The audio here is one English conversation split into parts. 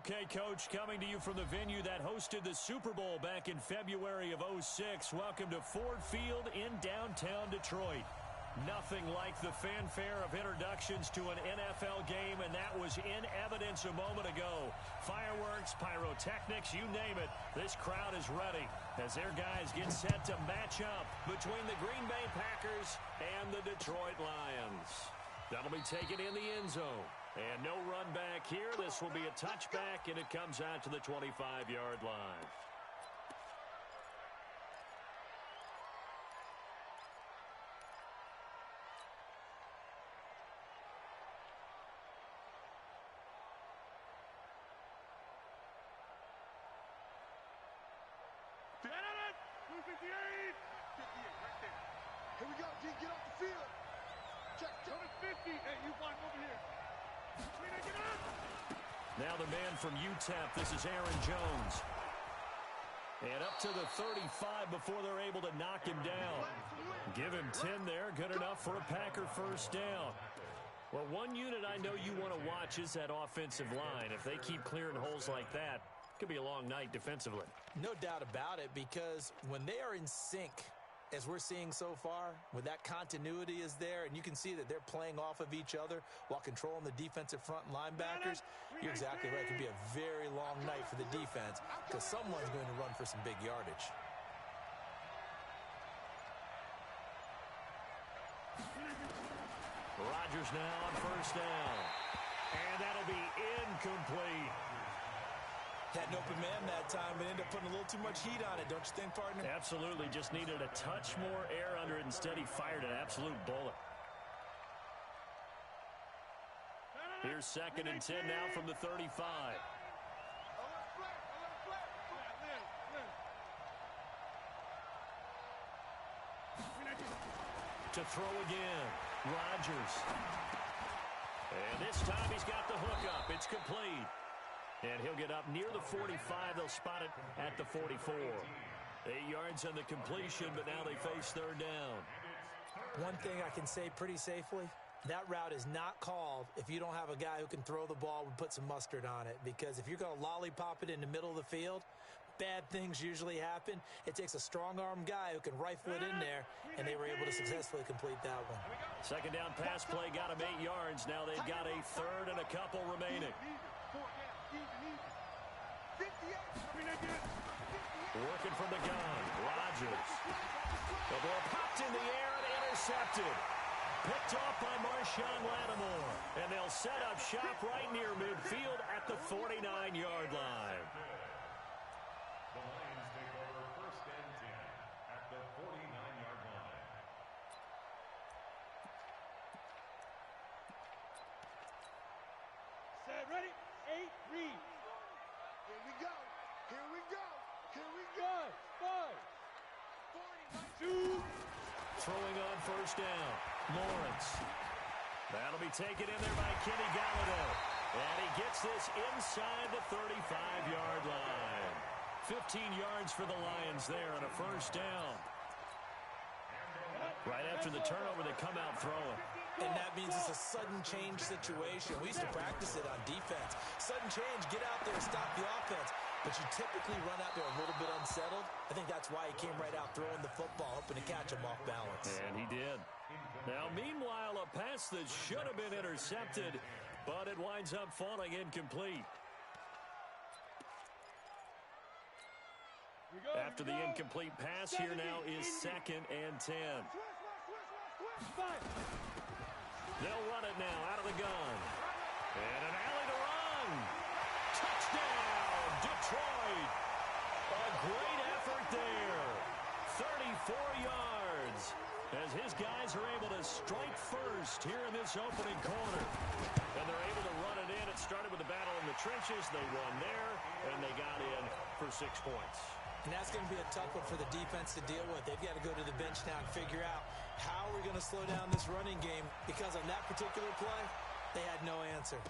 Okay, Coach, coming to you from the venue that hosted the Super Bowl back in February of '06. Welcome to Ford Field in downtown Detroit. Nothing like the fanfare of introductions to an NFL game, and that was in evidence a moment ago. Fireworks, pyrotechnics, you name it. This crowd is ready as their guys get set to match up between the Green Bay Packers and the Detroit Lions. That'll be taken in the end zone. And no run back here. This will be a touchback, and it comes out to the 25-yard line. Here we go, D. Get off the field. Check. Go to 50. Hey, you block over here. Now the man from UTEP. This is Aaron Jones. And up to the 35 before they're able to knock him down. Give him 10 there. Good enough for a Packer first down. Well, one unit I know you want to watch is that offensive line. If they keep clearing holes like that, it could be a long night defensively. No doubt about it, because when they are in sync, as we're seeing so far, when that continuity is there, and you can see that they're playing off of each other while controlling the defensive front linebackers, you're exactly right. It could be a very long night for the defense because someone's going to run for some big yardage. Rodgers now on first down. And that'll be incomplete. Had an open man that time and ended up putting a little too much heat on it, don't you think, partner? Absolutely. Just needed a touch more air under it. Instead, he fired an absolute bullet. Here's 2nd and 10 now from the 35. To throw again. Rodgers. And this time he's got the hook up. It's complete. And he'll get up near the 45. They'll spot it at the 44. 8 yards on the completion, but now they face third down. One thing I can say pretty safely, that route is not called if you don't have a guy who can throw the ball and put some mustard on it. Because if you're going to lollipop it in the middle of the field, bad things usually happen. It takes a strong-arm guy who can rifle it in there, and they were able to successfully complete that one. 2nd down pass play got him 8 yards. Now they've got a third and a couple remaining. Working from the gun, Rodgers. The ball popped in the air and intercepted. Picked off by Marshawn Lattimore. And they'll set up shop right near midfield at the 49-yard line. The Lions take over 1st and 10 at the 49-yard line. Set, ready? 8, read. Here we go. Here we go. Here we go. 5, 42. Throwing on first down. Lawrence. That'll be taken in there by Kenny Galladay. And he gets this inside the 35-yard line. 15 yards for the Lions there on a first down. Right after the turnover, they come out throwing. And that means it's a sudden change situation. We used to practice it on defense. Sudden change, get out there, stop the offense. But you typically run out there a little bit unsettled. I think that's why he came right out throwing the football, hoping to catch him off balance. And he did. Now, meanwhile, a pass that should have been intercepted, but it winds up falling incomplete. After the incomplete pass, here now is 2nd and 10. They'll run it now out of the gun. And an alley to run. Touchdown, Detroit. A great effort there. 34 yards as his guys are able to strike first here in this opening quarter. And they're able to run it in. It started with a battle in the trenches. They won there, and they got in for 6 points. And that's going to be a tough one for the defense to deal with. They've got to go to the bench now and figure out how we're going to slow down this running game, because on that particular play, they had no answer.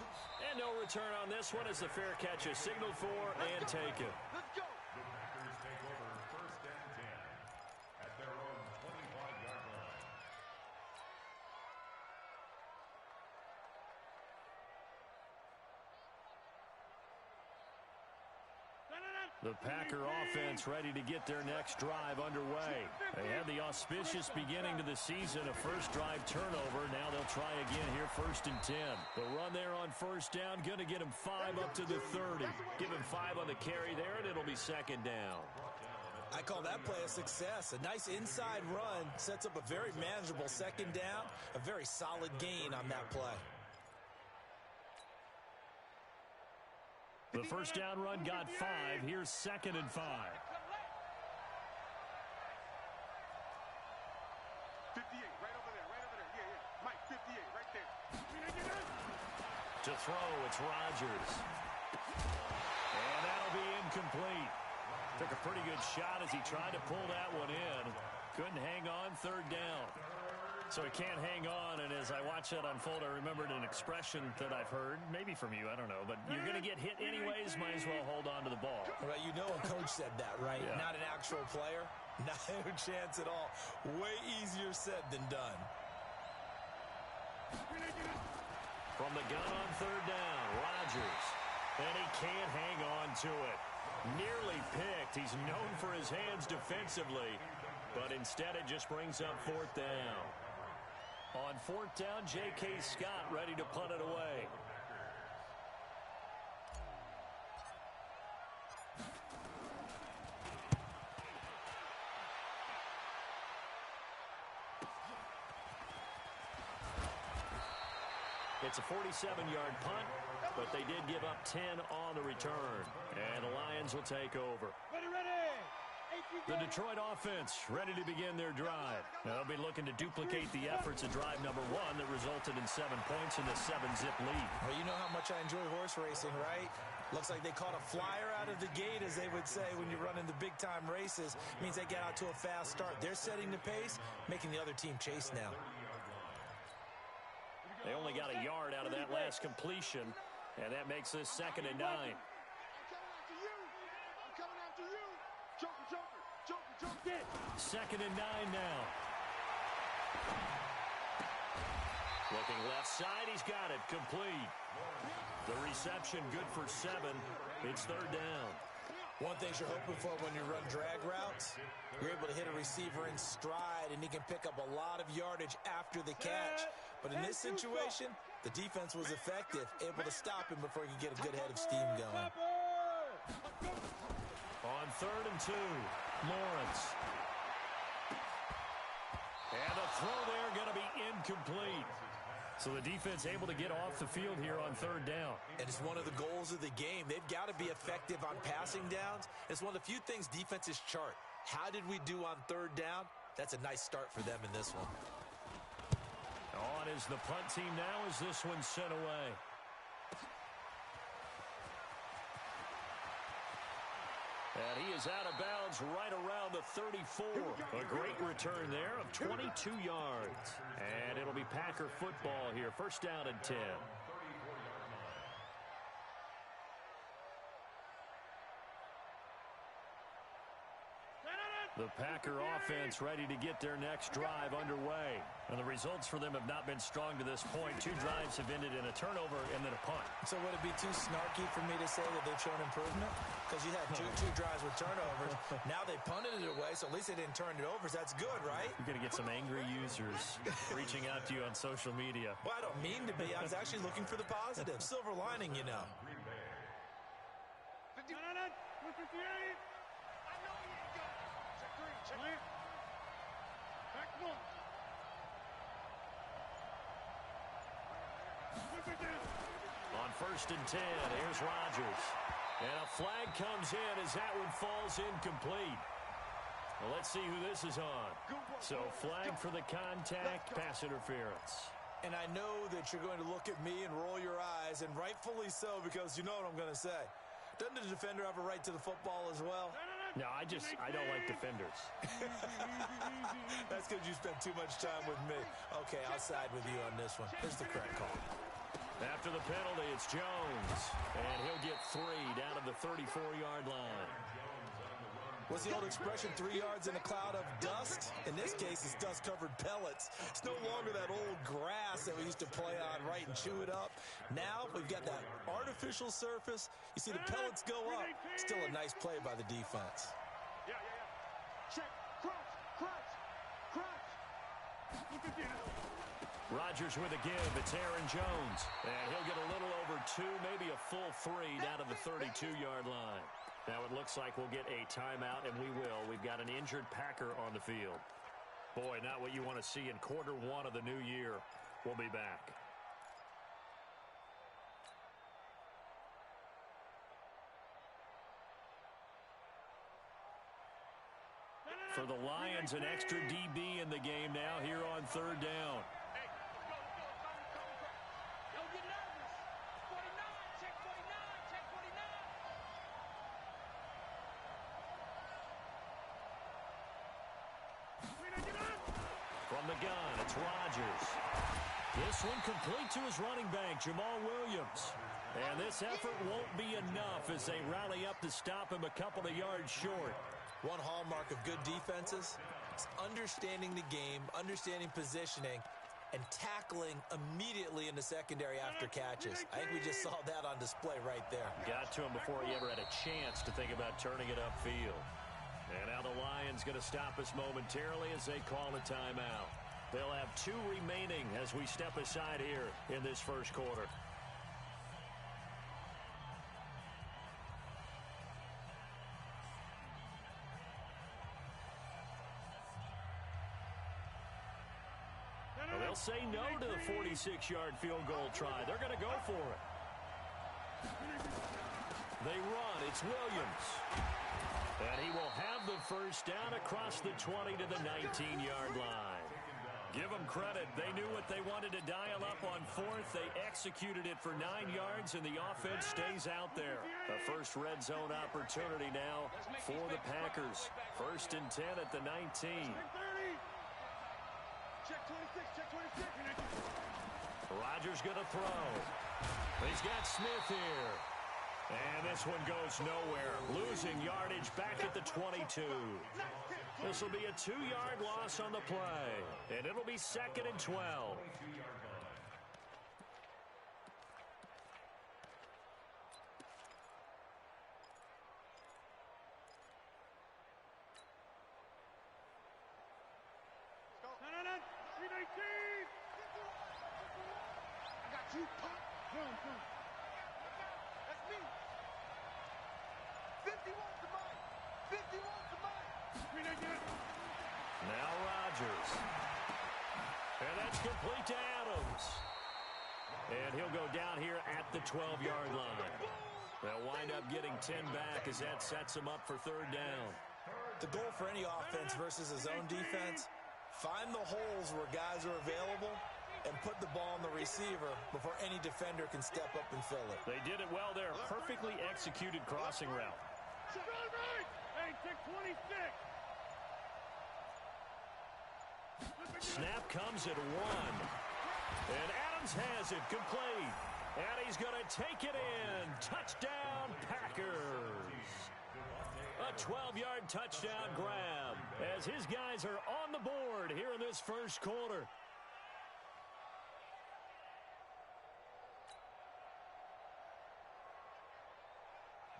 And no return on this one as the fair catch is signaled for and taken. Let's go. The Packers take over 1st and 10 at their own 25-yard line. The Packer offense ready to get their next drive underway. They had the auspicious beginning to the season, a first drive turnover. Now they'll try again here, 1st and 10. The run there on 1st down, going to get him 5 up to the 30. Give him 5 on the carry there, and it'll be 2nd down. I call that play a success. A nice inside run sets up a very manageable 2nd down, a very solid gain on that play. The 1st down run got 5. Here's 2nd and 5. 58, right over there. Yeah. Mike, 58, right there. To throw, it's Rodgers. And that'll be incomplete. Took a pretty good shot as he tried to pull that one in. Couldn't hang on, 3rd down. So he can't hang on, and as I watch that unfold, I remembered an expression that I've heard, maybe from you, I don't know, but you're going to get hit anyways, might as well hold on to the ball. Well, you know a coach said that, right? Yeah. Not an actual player. Not a chance at all. Way easier said than done. From the gun on 3rd down, Rodgers. And he can't hang on to it. Nearly picked. He's known for his hands defensively, but instead it just brings up 4th down. On 4th down, J.K. Scott ready to punt it away. It's a 47-yard punt, but they did give up 10 on the return. And the Lions will take over. Ready. The Detroit offense ready to begin their drive. They'll be looking to duplicate the efforts of drive number 1 that resulted in 7 points in the 7-zip lead. Well, you know how much I enjoy horse racing, right? Looks like they caught a flyer out of the gate, as they would say when you run into big-time races. Means they get out to a fast start. They're setting the pace, making the other team chase now. They only got a yard out of that last completion, and that makes this 2nd and 9. I'm coming after you. Joker. 2nd and 9 now. Looking left side, he's got it, complete. The reception good for 7. It's 3rd down. One thing you're hoping for when you run drag routes, you're able to hit a receiver in stride, and he can pick up a lot of yardage after the catch. But in this situation, the defense was effective, able to stop him before he could get a good head of steam going. On 3rd and 2, Lawrence. And the throw there going to be incomplete. So the defense able to get off the field here on 3rd down. And it's one of the goals of the game. They've got to be effective on passing downs. It's one of the few things defenses chart. How did we do on 3rd down? That's a nice start for them in this one. On is the punt team now as this one's sent away. And he is out of bounds right around the 34. A great return there of 22 yards. And it'll be Packer football here. 1st down and 10. The Packer offense ready to get their next drive underway. And the results for them have not been strong to this point. 2 drives have ended in a turnover and then a punt. So would it be too snarky for me to say that they've shown improvement? Because you had two drives with turnovers. Now they punted it away, so at least they didn't turn it over. So that's good, right? You're going to get some angry users reaching out to you on social media. Well, I don't mean to be. I was actually looking for the positive. Silver lining, you know. 58. I know he ain't good. Check 3. Back 1. On 1st and 10, here's Rodgers. And a flag comes in as that one falls incomplete. Well, let's see who this is on. So flag for the contact, pass interference. And I know that you're going to look at me and roll your eyes, and rightfully so, because you know what I'm going to say. Doesn't the defender have a right to the football as well? No, I don't like defenders. That's because you spent too much time with me. Okay, I'll side with you on this one. Here's the correct call. After the penalty, it's Jones. And he'll get 3 down to the 34-yard line. What's the old expression, 3 yards in a cloud of dust? In this case, it's dust-covered pellets. It's no longer that old grass grass that we used to play on, right, and chew it up. Now we've got that artificial surface. You see the pellets go up. Still a nice play by the defense. Yeah. Check. Crunch. Look at this. Rodgers with a give. It's Aaron Jones. And he'll get a little over 2, maybe a full 3 down to the 32-yard line. Now it looks like we'll get a timeout, and we will. We've got an injured Packer on the field. Boy, not what you want to see in quarter 1 of the new year. We'll be back. For the Lions, an extra DB in the game now here on 3rd down. From the gun, it's Rodgers. This one complete to his running back, Jamal Williams. And this effort won't be enough as they rally up to stop him a couple of yards short. One hallmark of good defenses is understanding the game, understanding positioning, and tackling immediately in the secondary after catches. I think we just saw that on display right there. Got to him before he ever had a chance to think about turning it upfield. And now the Lions going to stop us momentarily as they call a timeout. They'll have 2 remaining as we step aside here in this first quarter. Well, they'll say no to the 46-yard field goal try. They're going to go for it. They run. It's Williams. And he will have the first down across the 20 to the 19-yard line. Give them credit. They knew what they wanted to dial up on 4th. They executed it for 9 yards, and the offense stays out there. A first red zone opportunity now for the Packers. 1st and 10 at the 19. Check 26. Rodgers going to throw. He's got Smith here. And this one goes nowhere. Losing yardage back at the 22. This will be a 2-yard loss on the play. And it'll be 2nd and 12. No. 319. I got you. Come. That's me. 51's the mic. Now Rodgers. And that's complete to Adams. And he'll go down here at the 12-yard line. They'll wind up getting 10 back as that sets them up for 3rd down. The goal for any offense versus a zone defense, find the holes where guys are available and put the ball on the receiver before any defender can step up and fill it. They did it well there. Perfectly executed crossing route. Hey, check 26. Snap comes at 1. And Adams has it complete. And he's going to take it in. Touchdown, Packers. A 12-yard touchdown grab as his guys are on the board here in this first quarter.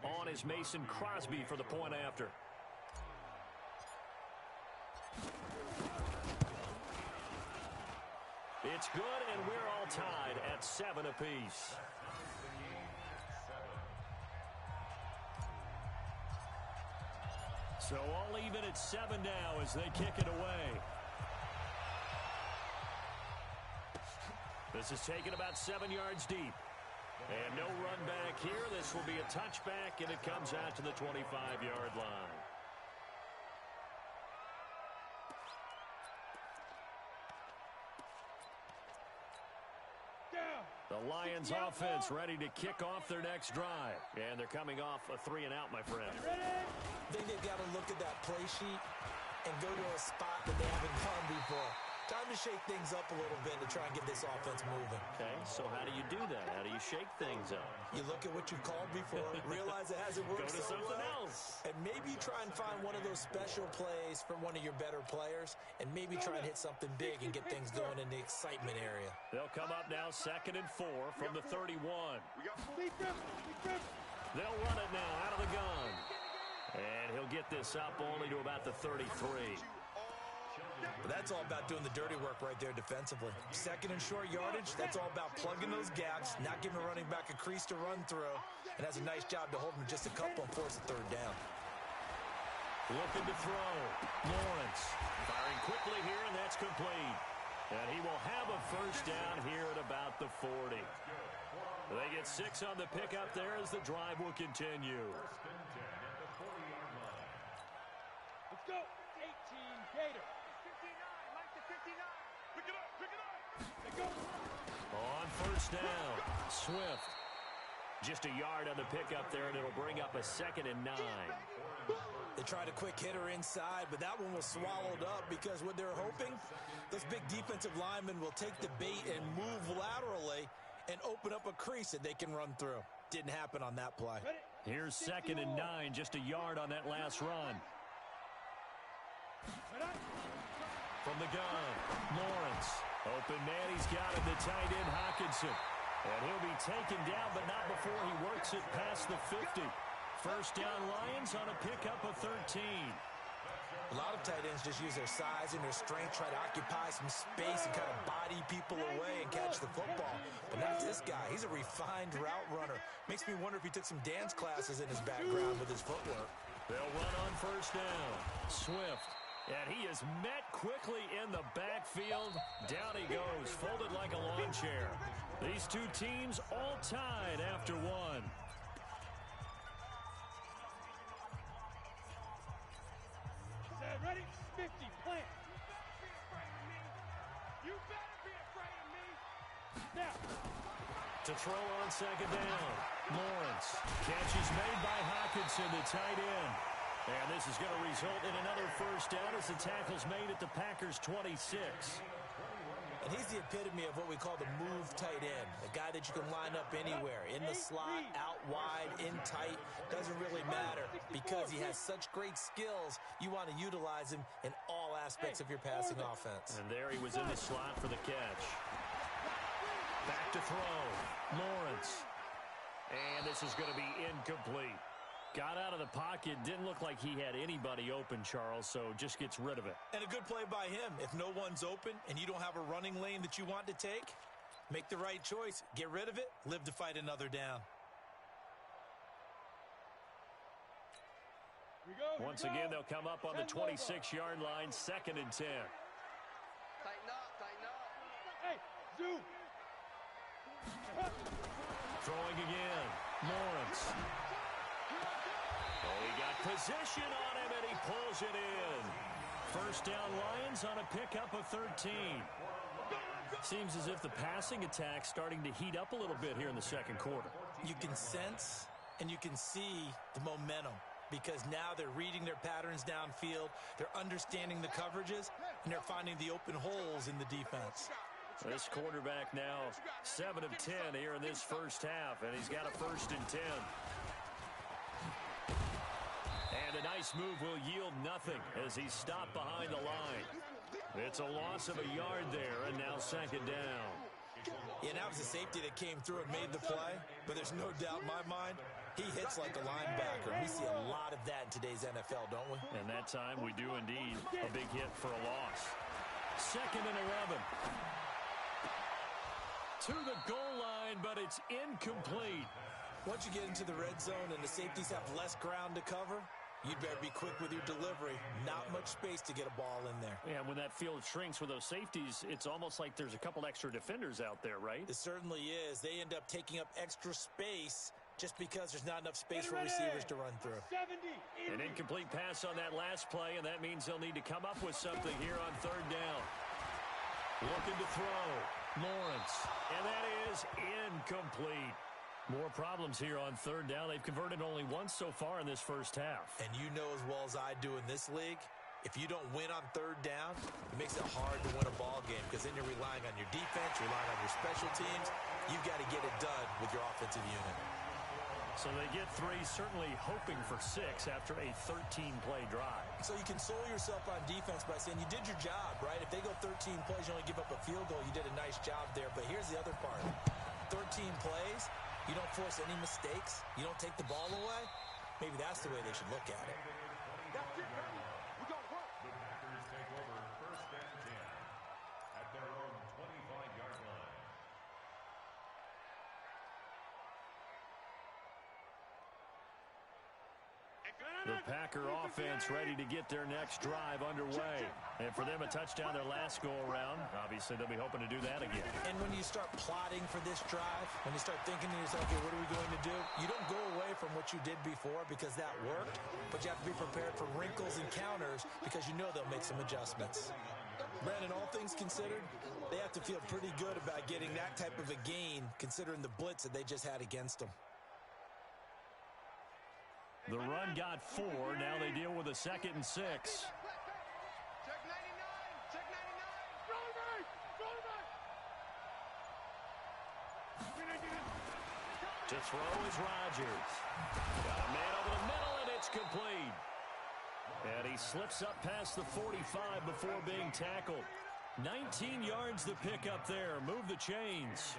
On is Mason Crosby for the point after. It's good, and we're all tied at 7 apiece. So all even at 7 now as they kick it away. This is taken about 7 yards deep. And no run back here. This will be a touchback, and it comes out to the 25-yard line. The Lions offense ready to kick off their next drive. And they're coming off a 3-and-out, my friend. I think they've got to look at that play sheet and go to a spot that they haven't gone before. Time to shake things up a little bit to try and get this offense moving. Okay, so how do you do that? How do you shake things up? You look at what you've called before, realize it hasn't worked Go to so something well, else. and maybe try and find one of those special plays from one of your better players, and maybe try and hit something big and get things going in the excitement area. They'll come up now 2nd and 4 from the 31. They'll run it now out of the gun. And he'll get this up only to about the 33. But that's all about doing the dirty work right there defensively. 2nd and short yardage, that's all about plugging those gaps, not giving a running back a crease to run through, and has a nice job to hold him just a couple and force a 3rd down. Looking to throw. Lawrence firing quickly here, and that's complete. And he will have a 1st down here at about the 40. They get 6 on the pickup there as the drive will continue. Let's go. 18 Gator. 59, Mike to 59. Pick it up, pick it up. Let's go. On 1st down, Swift. Just a yard on the pickup there, and it'll bring up a 2nd and 9. They tried a quick hitter inside, but that one was swallowed up because what they're hoping, those big defensive linemen will take the bait and move laterally and open up a crease that they can run through. Didn't happen on that play. Here's 2nd and 9, just a yard on that last run. From the gun, Lawrence. Open man, he's got him, the tight end, Hockenson. And he'll be taken down, but not before he works it past the 50. 1st down, Lions on a pickup of 13. A lot of tight ends just use their size and their strength, try to occupy some space and kind of body people away and catch the football. But not this guy. He's a refined route runner. Makes me wonder if he took some dance classes in his background with his footwork. They'll run on 1st down. Swift. And he is met quickly in the backfield. Down he goes, folded like a lawn chair. These two teams all tied after one. Ready? 50, plant. You better be afraid of me. Now. To throw on 2nd down. Lawrence. Catch is made by Hockenson, the tight end. And this is going to result in another 1st down as the tackle's made at the Packers' 26. And he's the epitome of what we call the move tight end. A guy that you can line up anywhere. In the slot, out wide, in tight. Doesn't really matter because he has such great skills. You want to utilize him in all aspects of your passing offense. And there he was in the slot for the catch. Back to throw. Lawrence. And this is going to be incomplete. Got out of the pocket. Didn't look like he had anybody open, Charles, so just gets rid of it. And a good play by him. If no one's open and you don't have a running lane that you want to take, make the right choice. Get rid of it. Live to fight another down. Once again, they'll come up on the 26-yard line, 2nd and 10. Tighten up, tighten up. Hey, zoom. Throwing again. Lawrence. Oh, he got possession on him, and he pulls it in. 1st down, Lions on a pickup of 13. Seems as if the passing attack's starting to heat up a little bit here in the 2nd quarter. You can sense and you can see the momentum because now they're reading their patterns downfield, they're understanding the coverages, and they're finding the open holes in the defense. This quarterback now 7 of 10 here in this 1st half, and he's got a 1st and 10. And a nice move will yield nothing as he's stopped behind the line. It's a loss of a yard there, and now 2nd down. Yeah, that was a safety that came through and made the play, but there's no doubt in my mind, he hits like a linebacker. We see a lot of that in today's NFL, don't we? And that time we do indeed a big hit for a loss. 2nd and 11. To the goal line, but it's incomplete. Once you get into the red zone and the safeties have less ground to cover, you'd better be quick with your delivery. Not much space to get a ball in there. Yeah, when that field shrinks with those safeties, it's almost like there's a couple extra defenders out there, right? It certainly is. They end up taking up extra space just because there's not enough space for receivers to run through. 70. An incomplete pass on that last play, and that means they'll need to come up with something here on 3rd down. Looking to throw. Lawrence. And that is incomplete. More problems here on 3rd down. They've converted only once so far in this 1st half. And you know as well as I do in this league, If you don't win on third down, it makes it hard to win a ball game because then you're relying on your defense, you're relying on your special teams. You've got to get it done with your offensive unit. So they get 3, certainly hoping for 6 after a 13-play drive. So you console yourself on defense by saying you did your job, right? If they go 13 plays, you only give up a field goal, you did a nice job there. But here's the other part. 13 plays, you don't force any mistakes, you don't take the ball away. Maybe that's the way they should look at it. That's it, baby. We got work. The Packers take over 1st and 10 at their own 25-yard line. The Packer offense ready to get their next drive underway. And for them, a touchdown their last go-around. Obviously, they'll be hoping to do that again. And when you start plotting for this drive, when you start thinking to yourself, okay, what are we going to do? You don't go away from what you did before because that worked, but you have to be prepared for wrinkles and counters because you know they'll make some adjustments. Brandon, all things considered, they have to feel pretty good about getting that type of a gain considering the blitz that they just had against them. The run got 4. Now they deal with a 2nd and 6. Check 99. Check 99. Throw it back. Throw it back. To throw is Rodgers. Got a man over the middle, and it's complete. And he slips up past the 45 before being tackled. 19 yards to pick up there. Move the chains.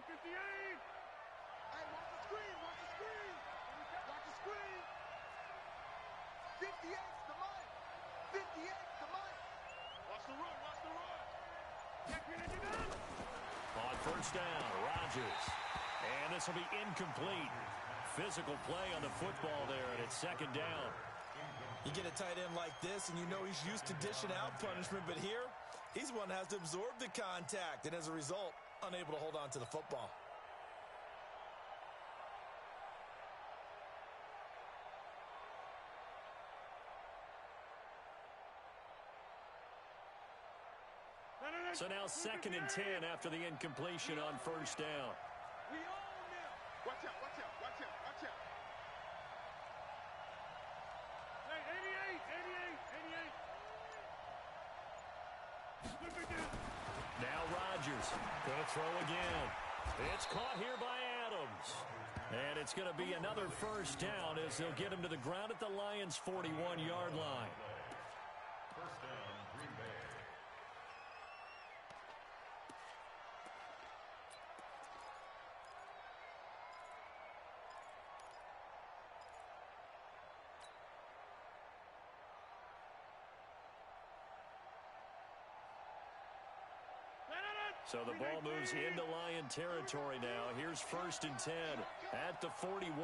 58. Hey, watch the screen. Watch the screen. Watch the screen. 58's the mic. 58's the mic. Watch the run. Watch the run. On 1st down, Rodgers. And this will be incomplete. Physical play on the football there, and it's 2nd down. You get a tight end like this, and you know he's used to dishing out punishment, but here, he's one that has to absorb the contact, and as a result, unable to hold on to the football. So now 2nd and 10 after the incompletion on 1st down. We own them. Watch out. Watch out. Watch out. Watch out. Hey, 88. 88. 88. Now Rodgers going to throw again. It's caught here by Adams. And it's going to be another 1st down as they'll get him to the ground at the Lions' 41-yard line. 1st down, Green Bay. So the ball moves into Lion territory now. Here's 1st and 10 at the 41. Right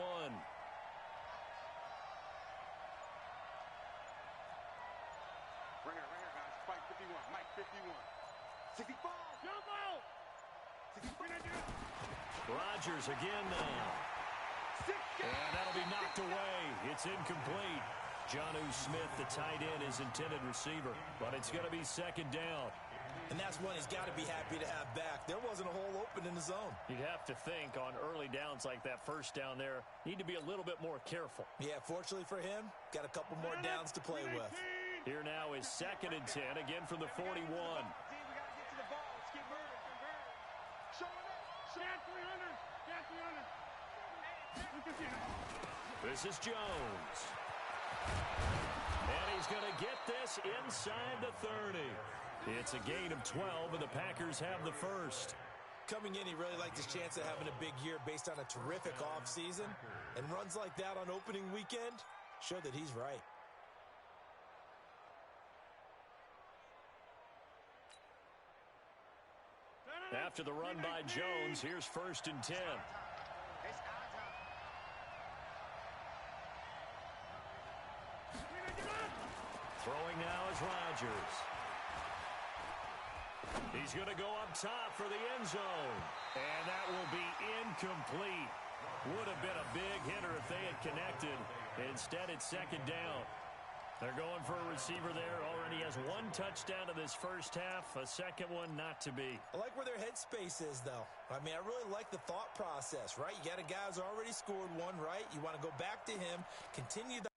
here, guys. Spike 51. Mike 51. 65. Jump out. 65. Rodgers again now. And that'll be knocked away. It's incomplete. Jonnu Smith, the tight end, is intended receiver. But it's going to be 2nd down. And that's one he's got to be happy to have back. There wasn't a hole open in the zone. You'd have to think on early downs like that 1st down there, need to be a little bit more careful. Yeah, fortunately for him, got a couple more downs to play with. Here now is 2nd and 10, again from the 41. We got to get to the ball. Let's get moving. Show it up. Stand 300. Stand 300. This is Jones. And he's going to get this inside the 30. It's a gain of 12, and the Packers have the 1st. Coming in, he really liked his chance of having a big year based on a terrific offseason. And runs like that on opening weekend show that he's right. After the run by Jones, here's 1st and 10. Throwing now is Rodgers. He's going to go up top for the end zone. And that will be incomplete. Would have been a big hitter if they had connected. Instead, it's 2nd down. They're going for a receiver there. Already has one touchdown in this first half. A second one not to be. I like where their headspace is, though. I mean, I really like the thought process, right? You got a guy who's already scored one, right? You want to go back to him, continue the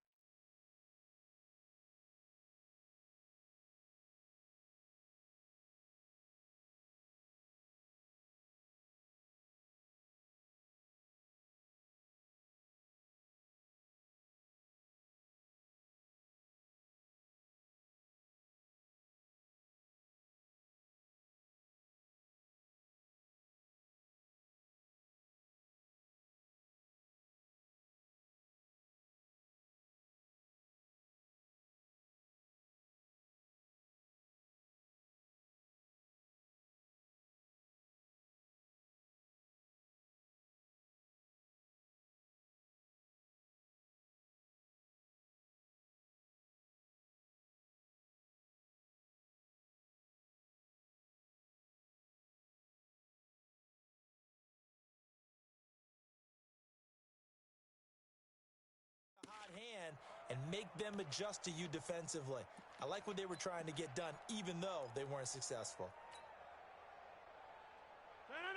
hot hand and make them adjust to you defensively. I like what they were trying to get done, even though they weren't successful.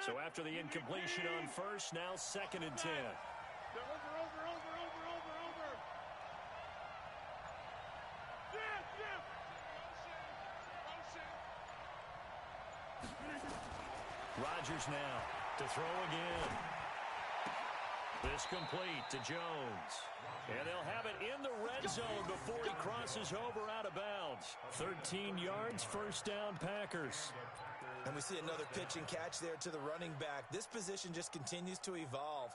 So after the incompletion on first, now 2nd and 10. Rodgers now to throw again. This complete to Jones. And they'll have it in the red zone before he crosses over out of bounds. 13 yards, first down, Packers. And we see another pitch and catch there to the running back. This position just continues to evolve.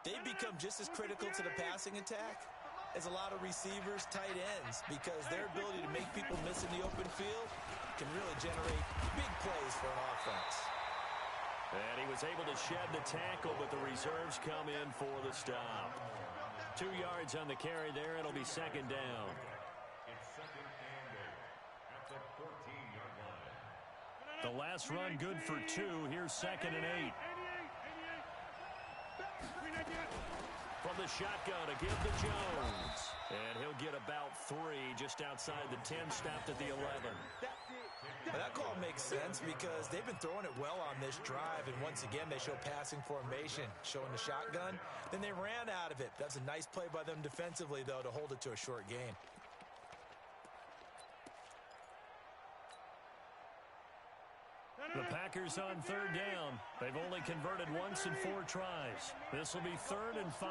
They become just as critical to the passing attack as a lot of receivers, tight ends, because their ability to make people miss in the open field can really generate big plays for an offense. And he was able to shed the tackle, but the reserves come in for the stop. 2 yards on the carry there. It'll be 2nd down. It's 2nd and 8 at the 14-yard line. The last run good for 2. Here's 2nd and 8. From the shotgun to give to Jones. And he'll get about 3 just outside the 10, stopped at the 11. Well, that call makes sense because they've been throwing it well on this drive, and once again they show passing formation, showing the shotgun. Then they ran out of it. That's a nice play by them defensively, though, to hold it to a short game. The Packers on 3rd down. They've only converted once in 4 tries. This will be 3rd and 5.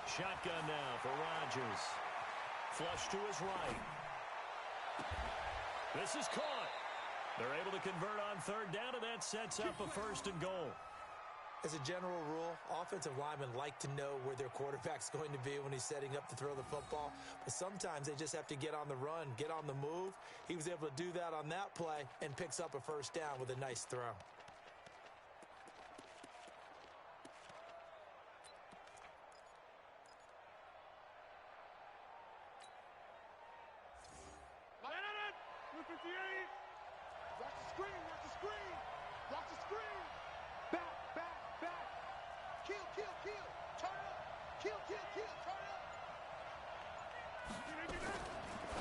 Shotgun now for Rodgers. Flush to his right. This is caught. They're able to convert on 3rd down, and that sets up a 1st and goal. As a general rule, offensive linemen like to know where their quarterback's going to be when he's setting up to throw the football. But sometimes they just have to get on the run, get on the move. He was able to do that on that play and picks up a 1st down with a nice throw.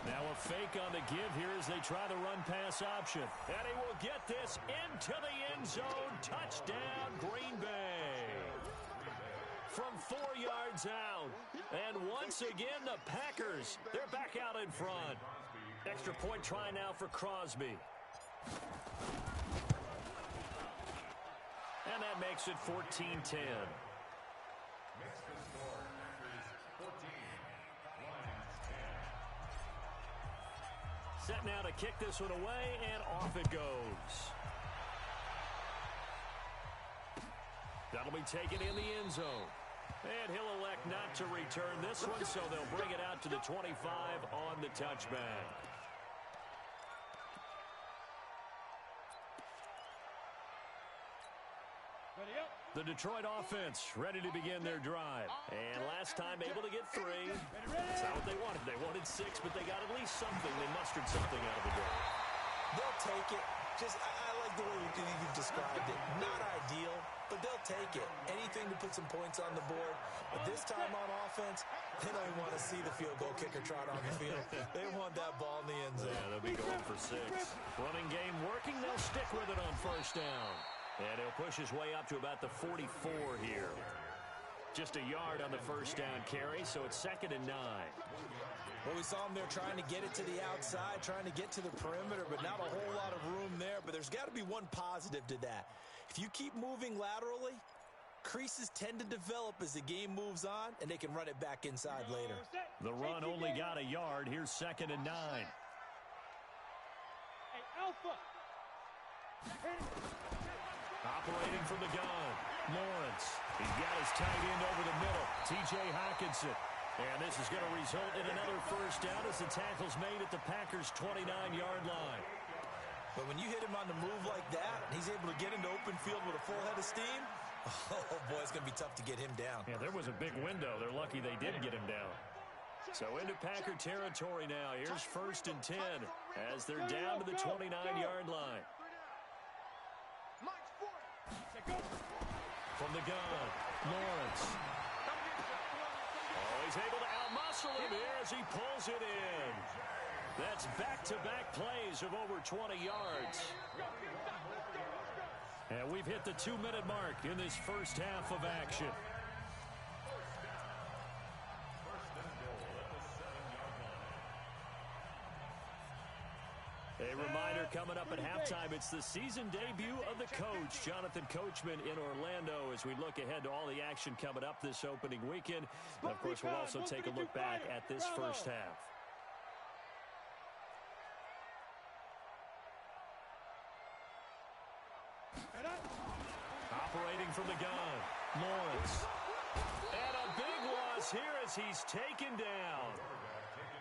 Now a fake on the give here as they try the run-pass option. And he will get this into the end zone. Touchdown, Green Bay. From 4 yards out. And once again, the Packers, they're back out in front. Extra point try now for Crosby. And that makes it 14-10. Set now to kick this one away, and off it goes. That'll be taken in the end zone. And he'll elect not to return this one, so they'll bring it out to the 25 on the touchback. The Detroit offense ready to begin their drive. And last time able to get 3. That's not what they wanted. They wanted 6, but they got at least something. They mustered something out of the drive. They'll take it. I like the way you've described it. Not ideal, but they'll take it. Anything to put some points on the board. But this time on offense, they don't even want to see the field goal kicker trot on the field. They want that ball in the end zone. Yeah, they'll be going for 6. Running game working. They'll stick with it on first down. And he'll push his way up to about the 44 here. Just a yard on the first down carry, so it's 2nd and 9. Well, we saw him there trying to get it to the outside, trying to get to the perimeter, but not a whole lot of room there. But there's got to be one positive to that. If you keep moving laterally, creases tend to develop as the game moves on, and they can run it back inside later. The run only got a yard. Here's 2nd and 9. Hey, Alpha. Operating from the gun, Lawrence. He's got his tight end over the middle, T.J. Hockenson. And this is going to result in another first down as the tackle's made at the Packers' 29-yard line. But when you hit him on the move like that, and he's able to get into open field with a full head of steam, oh, boy, it's going to be tough to get him down. Yeah, there was a big window. They're lucky they did get him down. So into Packer territory now. Here's 1st and 10 as they're down to the 29-yard line. From the gun, Lawrence. Oh, he's able to outmuscle him here as he pulls it in. That's back-to-back plays of over 20 yards. And we've hit the 2-minute mark in this first half of action. A reminder coming up at halftime, it's the season debut of the coach, Jonathan Coachman, in Orlando as we look ahead to all the action coming up this opening weekend. And, of course, we'll also take a look back at this first half. Operating from the gun, Lawrence. And a big loss here as he's taken down.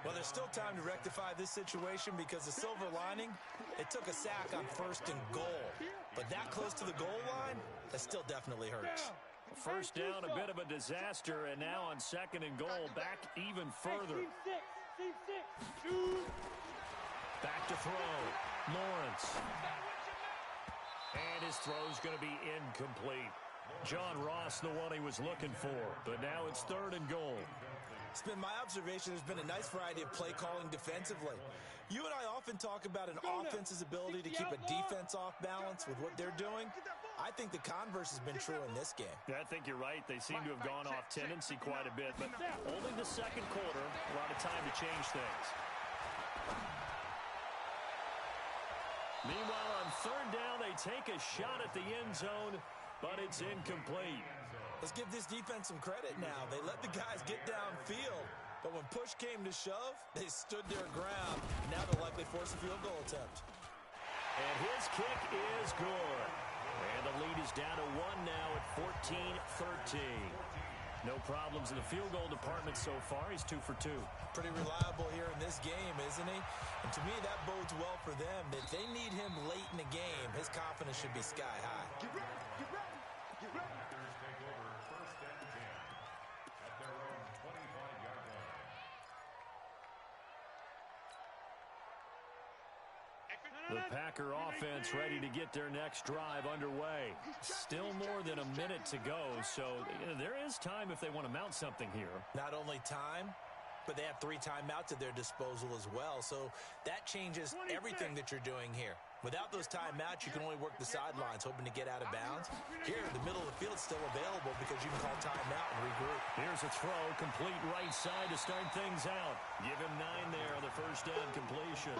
Well, there's still time to rectify this situation because the silver lining, it took a sack on 1st and goal. But that close to the goal line, that still definitely hurts. First down, a bit of a disaster, and now on 2nd and goal, back even further. Back to throw, Lawrence. And his throw's going to be incomplete. John Ross, the one he was looking for, but now it's 3rd and goal. It's been my observation there's been a nice variety of play calling defensively. You and I often talk about an offense's ability to keep a defense off balance with what they're doing. I think the converse has been true in this game. Yeah, I think you're right. They seem to have gone off tendency quite a bit, but only the 2nd quarter, a lot of time to change things. Meanwhile, on 3rd down, they take a shot at the end zone, but it's incomplete. Let's give this defense some credit now. They let the guys get downfield, but when push came to shove, they stood their ground. Now they'll likely force a field goal attempt. And his kick is good. And the lead is down to 1 now at 14-13. No problems in the field goal department so far. He's 2 for 2. Pretty reliable here in this game, isn't he? And to me, that bodes well for them. If they need him late in the game, his confidence should be sky high. Get ready, get ready, get ready. Take over 1st and 10 at their own 25-yard line. The Packer offense ready to get their next drive underway. Still more than a minute to go, so there is time if they want to mount something here. Not only time, but they have 3 timeouts at their disposal as well, so that changes everything that you're doing here. Without those timeouts, you can only work the sidelines, hoping to get out of bounds. Here, the middle of the field is still available because you can call timeout and regroup. Here's a throw, complete right side to start things out. Give him 9 there on the first down completion.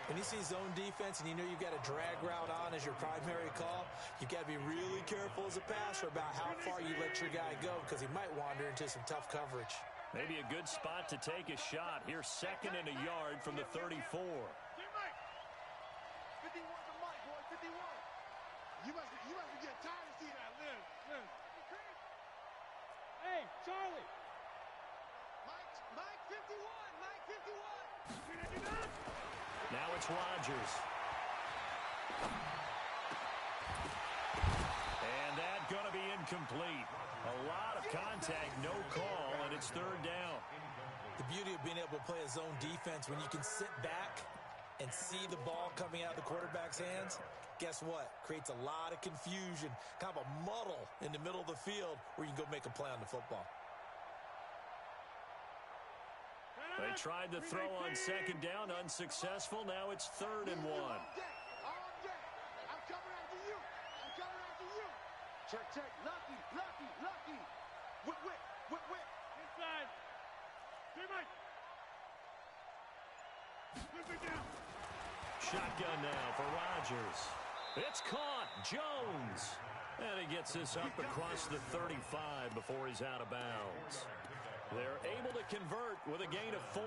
When you see zone defense and you know you've got a drag route on as your primary call, you've got to be really careful as a passer about how far you let your guy go because he might wander into some tough coverage. Maybe a good spot to take a shot. Here's 2nd and a yard from the 34. 51 to Mike, boy, 51. You must get tired to see that. Liz. Hey, Charlie. Mike 51. Mike 51. Now it's Rodgers. And that's going to be incomplete. A lot of contact, no call, and it's 3rd down. The beauty of being able to play a zone defense when you can sit back and see the ball coming out of the quarterback's hands, guess what? Creates a lot of confusion, kind of a muddle in the middle of the field where you can go make a play on the football. They tried to throw on second down, unsuccessful. Now it's 3rd and 1. I'm coming after you. I'm coming after you. Check, check. Lucky. Whip. Inside. Shotgun now for Rodgers. It's caught. Jones. And he gets this up across the 35 before he's out of bounds. They're able to convert with a gain of 4.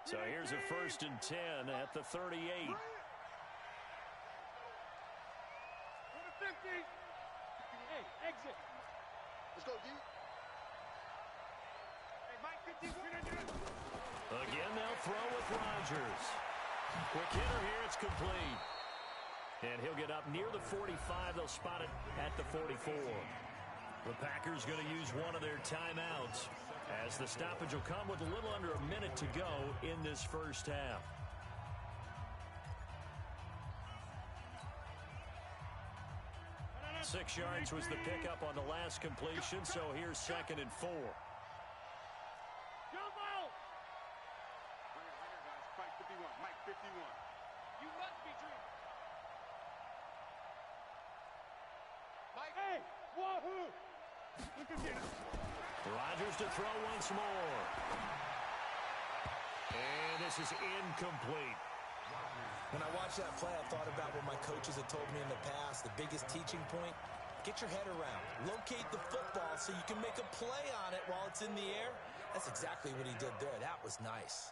So here's a 1st and 10 at the 38. Hey, exit. Let's go, D. Hey, Mike, 51. Again, they'll throw with Rodgers. Quick hitter here, it's complete. And he'll get up near the 45. They'll spot it at the 44. The Packers going to use one of their timeouts, as the stoppage will come with a little under a minute to go in this first half. Six yards was the pickup on the last completion, so here's 2nd and 4. Mike 51. You must be dreaming. Mike. Hey, wahoo! Look at this. Rodgers to throw once more. And this is incomplete. When I watched that play, I thought about what my coaches had told me in the past. The biggest teaching point, get your head around. Locate the football so you can make a play on it while it's in the air. That's exactly what he did there. That was nice.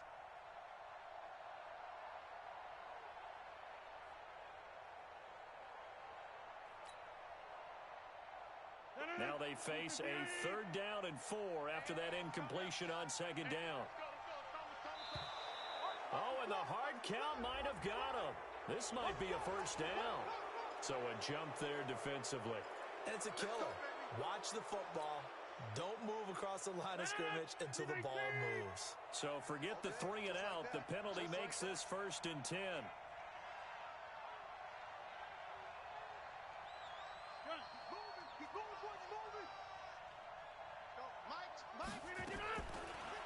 Now they face a 3rd down and 4 after that incompletion on 2nd down. Oh, and the hard count might have got him. This might be a 1st down. So a jump there defensively. And it's a killer. Watch the football. Don't move across the line of scrimmage until the ball moves. So forget the 3 and out. The penalty makes this 1st and 10.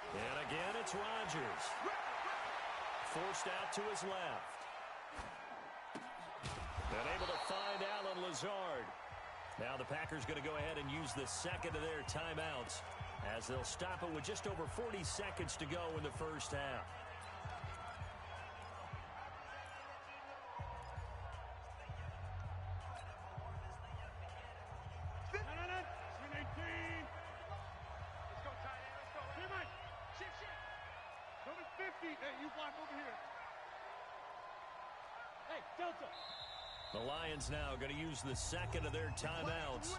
And again, it's Rodgers. Forced out to his left. And able to find Alan Lazard. Now the Packers going to go ahead and use the 2nd of their timeouts, as they'll stop it with just over 40 seconds to go in the first half. The Lions now going to use the 2nd of their timeouts,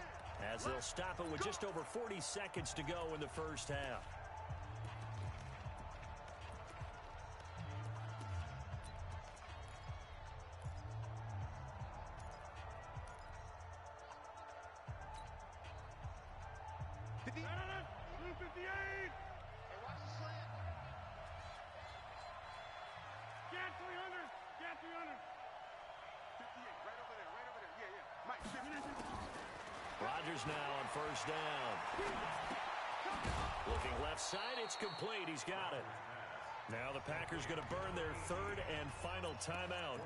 as they'll stop it with just over 40 seconds to go in the first half. Rodgers now on 1st down. Looking left side, it's complete. He's got it. Now the Packers going to burn their 3rd and final timeout,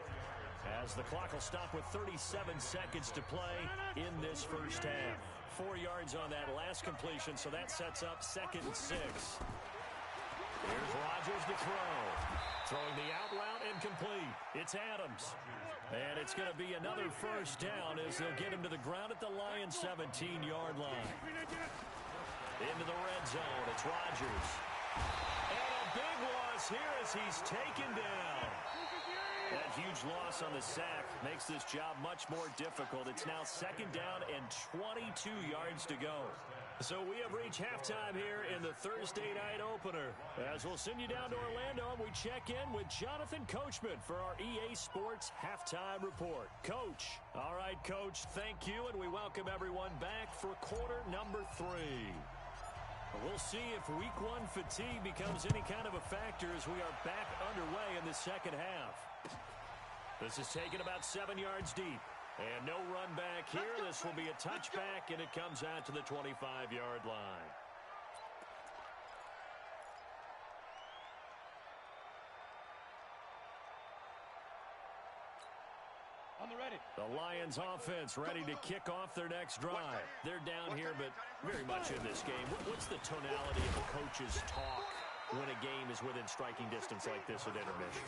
as the clock will stop with 37 seconds to play in this first half. 4 yards on that last completion, so that sets up 2nd and 6. Here's Rodgers to throw. Throwing the out route incomplete. It's Adams. And it's going to be another 1st down, as they'll get him to the ground at the Lions' 17-yard line. Into the red zone, it's Rodgers. And a big loss here as he's taken down. That huge loss on the sack makes this job much more difficult. It's now 2nd down and 22 yards to go. So we have reached halftime here in the Thursday night opener. As we'll send you down to Orlando, and we check in with Jonathan Coachman for our EA Sports Halftime Report. Coach. All right, Coach, thank you, and we welcome everyone back for quarter number 3. We'll see if week 1 fatigue becomes any kind of a factor as we are back underway in the second half. This is taken about 7 yards deep. And no run back here. This will be a touchback, and it comes out to the 25-yard line. On the ready. The Lions offense ready to kick off their next drive. They're down here, but very much in this game. What's the tonality of the coach's talk when a game is within striking distance like this at intermission?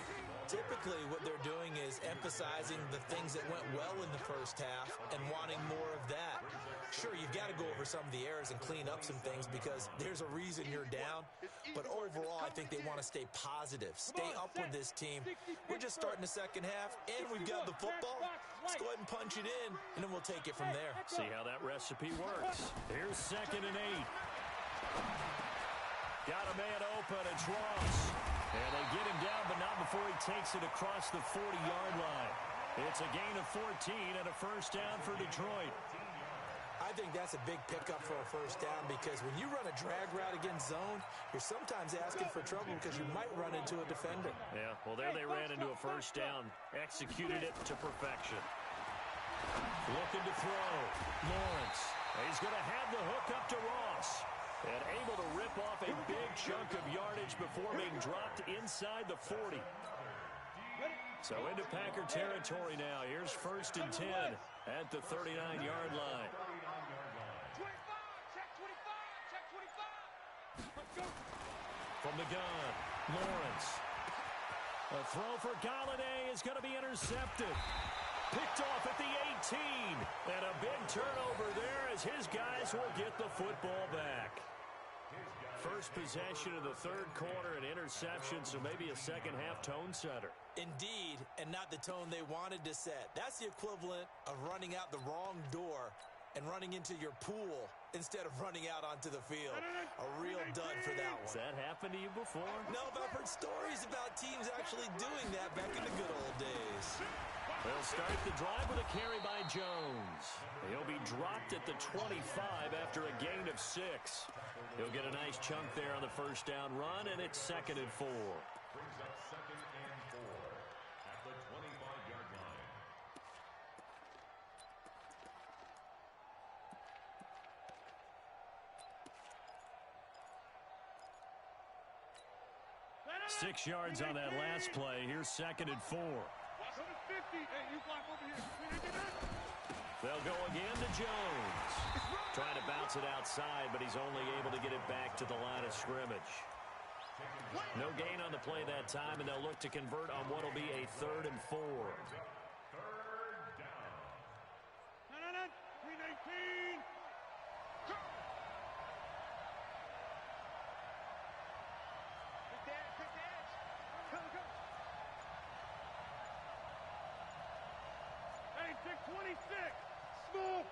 Typically, what they're doing is emphasizing the things that went well in the first half and wanting more of that. Sure, you've got to go over some of the errors and clean up some things because there's a reason you're down. But overall, I think they want to stay positive, stay up with this team. We're just starting the second half, and we've got the football. Let's go ahead and punch it in, and then we'll take it from there. See how that recipe works. Here's 2nd and 8. Got a man open. It's Ross. And they get him down, but not before he takes it across the 40-yard line. It's a gain of 14 and a first down for Detroit. I think that's a big pickup for a first down because when you run a drag route against zone, you're sometimes asking for trouble because you might run into a defender. Yeah, well, there they ran into a first down. Executed it to perfection. Looking to throw. Lawrence. He's going to have the hook up to Ross. And able to rip off a big chunk of yardage before being dropped inside the 40. So into Packer territory now. Here's 1st and 10 at the 39-yard line. 25, check 25, check 25. Let's go. From the gun, Lawrence. A throw for Galladay is going to be intercepted. Picked off at the 18. And a big turnover there as his guys will get the football back. First possession of the third quarter, an interception, so maybe a second-half tone setter. Indeed, and not the tone they wanted to set. That's the equivalent of running out the wrong door and running into your pool instead of running out onto the field. A real dud for that one. Has that happened to you before? No, but I've heard stories about teams actually doing that back in the good old days. They'll start the drive with a carry by Jones. He'll be dropped at the 25 after a gain of 6. He'll get a nice chunk there on the first down run, and it's 2nd and 4. Brings up 2nd and 4 at the 25-yard line. Six yards on that last play. Here's 2nd and 4. They'll go again to Jones. Trying to bounce it outside, but he's only able to get it back to the line of scrimmage. No gain on the play that time, and they'll look to convert on what will be a 3rd and 4. Third down. 319. Hey, 626. Smooth.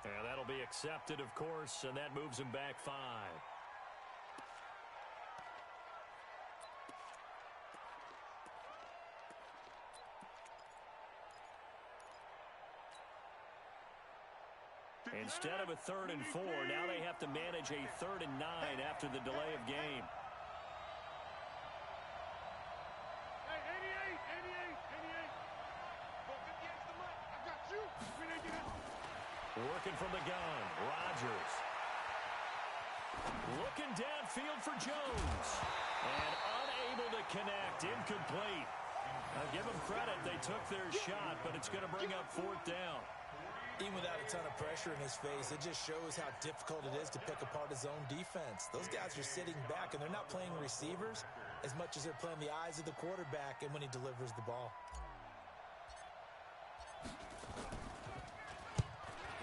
And that'll be accepted, of course, and that moves him back 5. Instead of a 3rd and 4, now they have to manage a 3rd and 9 after the delay of game. Hey, 88. Go 58's the money. I got you. Working from the gun, Rodgers. Looking downfield for Jones. And unable to connect, incomplete. Now give them credit, they took their shot, but it's going to bring up 4th down. Even without a ton of pressure in his face, it just shows how difficult it is to pick apart his own defense. Those guys are sitting back, and they're not playing receivers as much as they're playing the eyes of the quarterback and when he delivers the ball.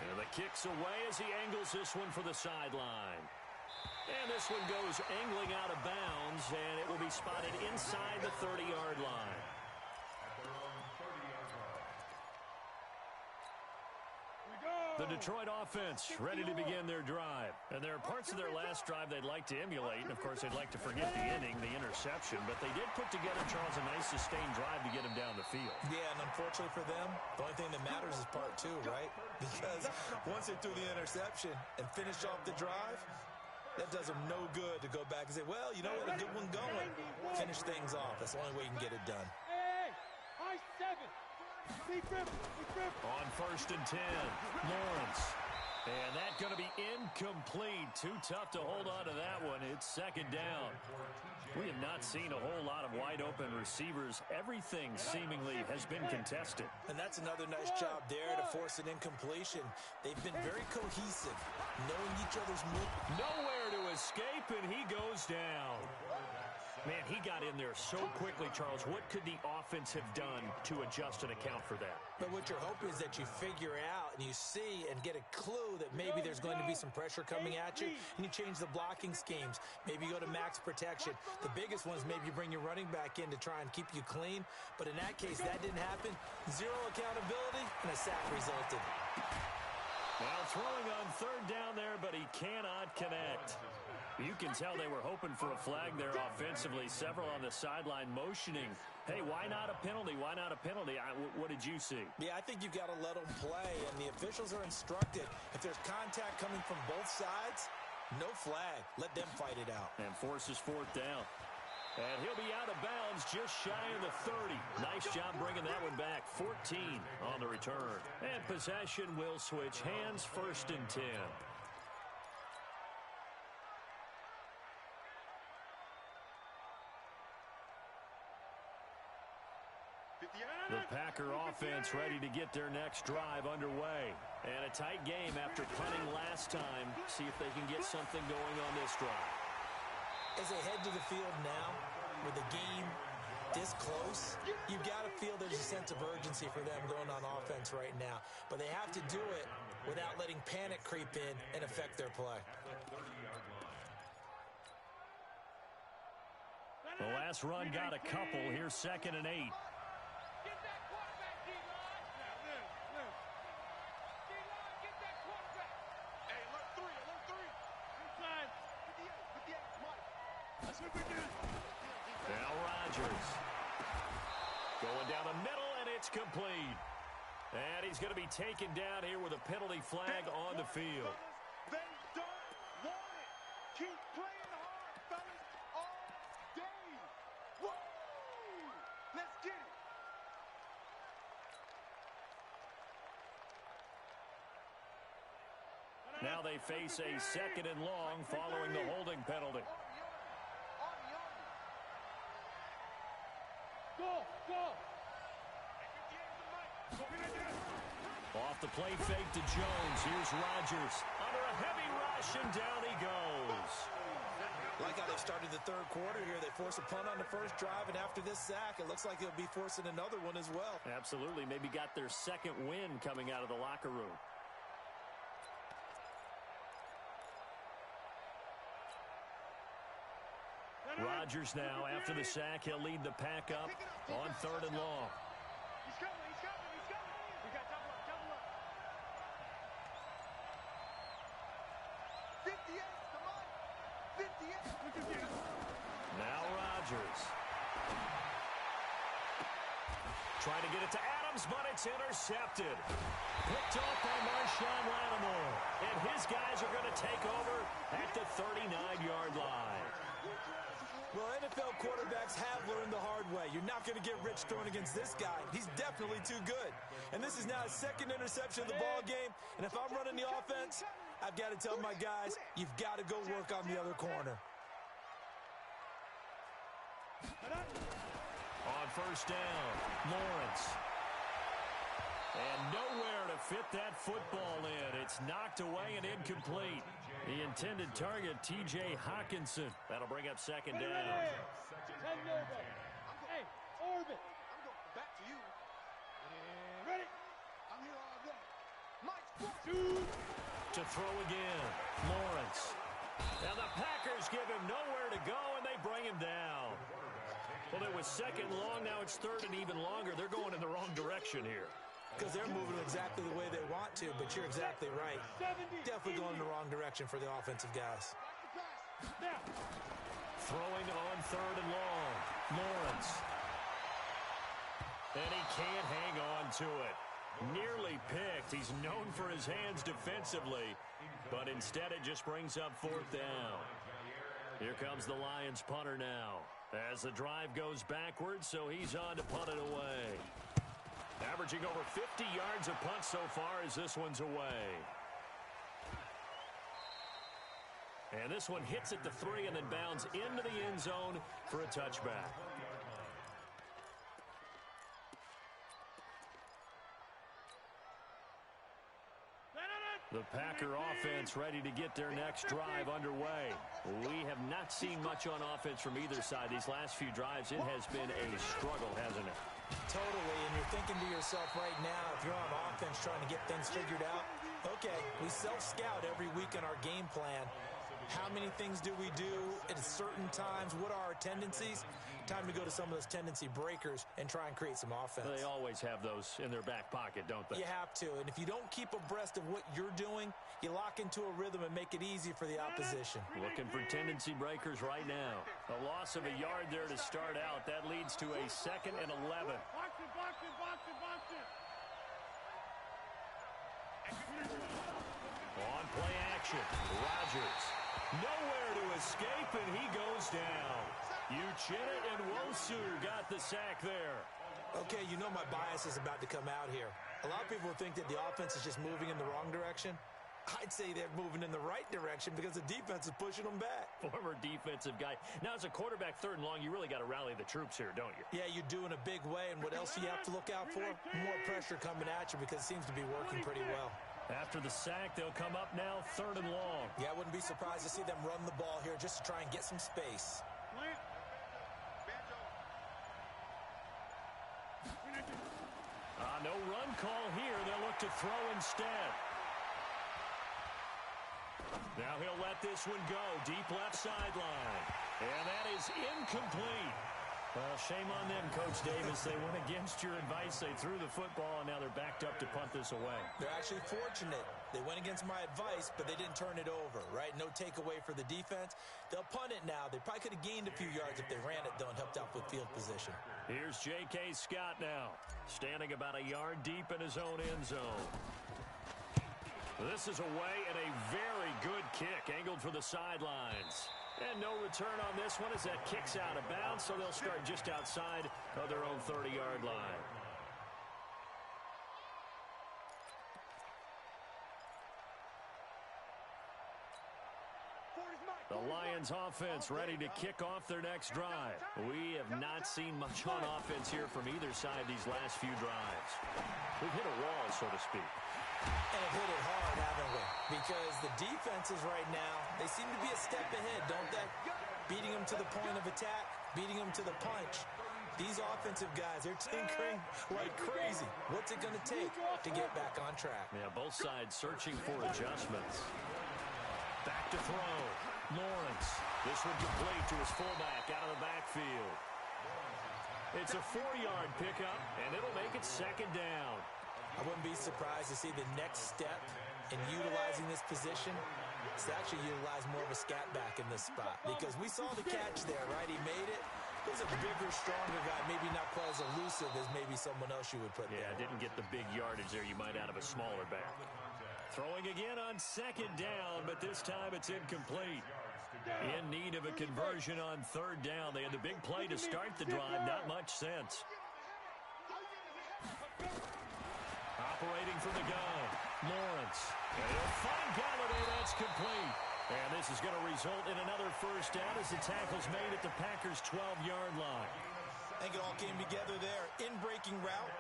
And the kick's away as he angles this one for the sideline. And this one goes angling out of bounds, and it will be spotted inside the 30-yard line. At their own The Detroit offense ready to begin their drive. And there are parts of their last drive they'd like to emulate. And, of course, they'd like to forget the inning, the interception. But they did put together, Charles, a nice sustained drive to get him down the field. Yeah, and unfortunately for them, the only thing that matters is part two, right? Because once they threw the interception and finished off the drive, that does them no good to go back and say, well, you know what, a good one going. Finish things off. That's the only way you can get it done. Hey, high seven. On 1st and 10, Lawrence. And that's going to be incomplete. Too tough to hold on to that one. It's 2nd down. We have not seen a whole lot of wide-open receivers. Everything seemingly has been contested. And that's another nice job there to force an incompletion. They've been very cohesive, knowing each other's moves. Nowhere to escape, and he goes down. Man, he got in there so quickly, Charles. What could the offense have done to adjust and account for that? But what you're hoping is that you figure out and you see and get a clue that maybe there's going to be some pressure coming at you, and you change the blocking schemes. Maybe you go to max protection. The biggest one is maybe you bring your running back in to try and keep you clean. But in that case, that didn't happen. Zero accountability, and a sack resulted. Well, throwing on 3rd down there, but he cannot connect. You can tell they were hoping for a flag there offensively. Several on the sideline motioning. Hey, why not a penalty? Why not a penalty? What did you see? Yeah, I think you've got to let them play, and the officials are instructed. If there's contact coming from both sides, no flag. Let them fight it out. And forces 4th down. And he'll be out of bounds just shy of the 30. Nice job bringing that one back. 14 on the return. And possession will switch hands. 1st and 10. The Packer offense ready to get their next drive underway. And a tight game after punting last time. See if they can get something going on this drive. As they head to the field now, with the game this close, you've got to feel there's a sense of urgency for them going on offense right now. But they have to do it without letting panic creep in and affect their play. The last run got a couple. Here's 2nd and 8. Now Rodgers. Going down the middle, and it's complete. And he's going to be taken down here with a penalty flag on the field. They don't want it. Keep playing hard, fellas, all day. Woo! Let's get it. Now they face a 2nd and long following the holding penalty. Off the play fake to Jones. Here's Rodgers. Under a heavy rush, and down he goes. Like how they started the 3rd quarter here. They force a punt on the 1st drive, and after this sack, it looks like they'll be forcing another one as well. Absolutely. Maybe got their 2nd win coming out of the locker room. Rodgers now, after the sack, he'll lead the pack up on 3rd and long. He's coming. We got double up. 58, come on. 58. Now Rodgers. Trying to get it to Adams, but it's intercepted. Picked off by Marshawn Lattimore. And his guys are going to take over at the 39-yard line. Well, NFL quarterbacks have learned the hard way. You're not going to get rich throwing against this guy. He's definitely too good. And this is now his 2nd interception of the ball game. And if I'm running the offense, I've got to tell my guys, you've got to go work on the other corner. On 1st down, Lawrence. And nowhere to fit that football in. It's knocked away and incomplete. The intended target, T.J. Hawkinson. That'll bring up 2nd down. Hey, Orbit. I'm going back to you. Ready? I'm here all day. Mike, to throw again, Lawrence. Now the Packers give him nowhere to go, and they bring him down. Well, it was 2nd long. Now it's 3rd and even longer. They're going in the wrong direction here. because they're moving exactly the way they want to, but you're exactly right. Definitely going in the wrong direction for the offensive guys. Throwing on 3rd and long. Lawrence. And he can't hang on to it. Nearly picked. He's known for his hands defensively, but instead it just brings up 4th down. Here comes the Lions punter now as the drive goes backwards, so he's on to punt it away. Averaging over 50 yards a punt so far as this one's away. And this one hits at the 3 and then bounds into the end zone for a touchback. The Packer offense ready to get their next drive underway. We have not seen much on offense from either side these last few drives. It has been a struggle, hasn't it? Totally, and you're thinking to yourself right now, if you're on offense trying to get things figured out, okay, we self-scout every week in our game plan. How many things do we do at certain times? What are our tendencies? Time to go to some of those tendency breakers and try and create some offense. They always have those in their back pocket, don't they? You have to, and if you don't keep abreast of what you're doing, you lock into a rhythm and make it easy for the opposition. Looking for tendency breakers right now. A loss of a yard there to start out. That leads to a 2nd and 11. On play action, Rodgers. Nowhere to escape, and he goes down. Uchenna and Wosu got the sack there. Okay, you know my bias is about to come out here. A lot of people think that the offense is just moving in the wrong direction. I'd say they're moving in the right direction because the defense is pushing them back. Former defensive guy. Now, as a quarterback 3rd and long, you really got to rally the troops here, don't you? Yeah, you do in a big way, and what else do you have to look out for? More pressure coming at you because it seems to be working pretty well. After the sack, they'll come up now 3rd and long. Yeah, I wouldn't be surprised to see them run the ball here just to try and get some space. No run call here. They'll look to throw instead. Now he'll let this one go. Deep left sideline. And that is incomplete. Well, shame on them, Coach Davis. They went against your advice. They threw the football, and now they're backed up to punt this away. They're actually fortunate. They went against my advice, but they didn't turn it over, right? No takeaway for the defense. They'll punt it now. They probably could have gained a few yards if they ran it, though, and helped out with field position. Here's J.K. Scott now, standing about a yard deep in his own end zone. This is away, and a very good kick, angled for the sidelines. And no return on this one as that kicks out of bounds, so they'll start just outside of their own 30-yard line. The Lions offense ready to kick off their next drive. We have not seen much on offense here from either side these last few drives. We've hit a wall, so to speak. And have hit it hard, haven't we? Because the defenses right now, they seem to be a step ahead, don't they? Beating them to the point of attack, beating them to the punch. These offensive guys, they're tinkering like crazy. What's it going to take to get back on track? Yeah, both sides searching for adjustments. Back to throw. Lawrence. This one complete to his fullback out of the backfield. It's a 4-yard pickup, and it'll make it 2nd down. I wouldn't be surprised to see the next step in utilizing this position is to actually utilize more of a scat back in this spot. Because we saw the catch there, right? He made it. He was a bigger, stronger guy, maybe not quite as elusive as maybe someone else you would put there. Yeah, didn't get the big yardage there you might out of a smaller back. Throwing again on 2nd down, but this time it's incomplete. In need of a conversion on 3rd down. They had the big play to start the drive, not much sense. Operating from the gun, Lawrence. And he'll find Galladay, that's complete. And this is going to result in another 1st down as the tackle's made at the Packers' 12-yard line. I think it all came together there. In-breaking route,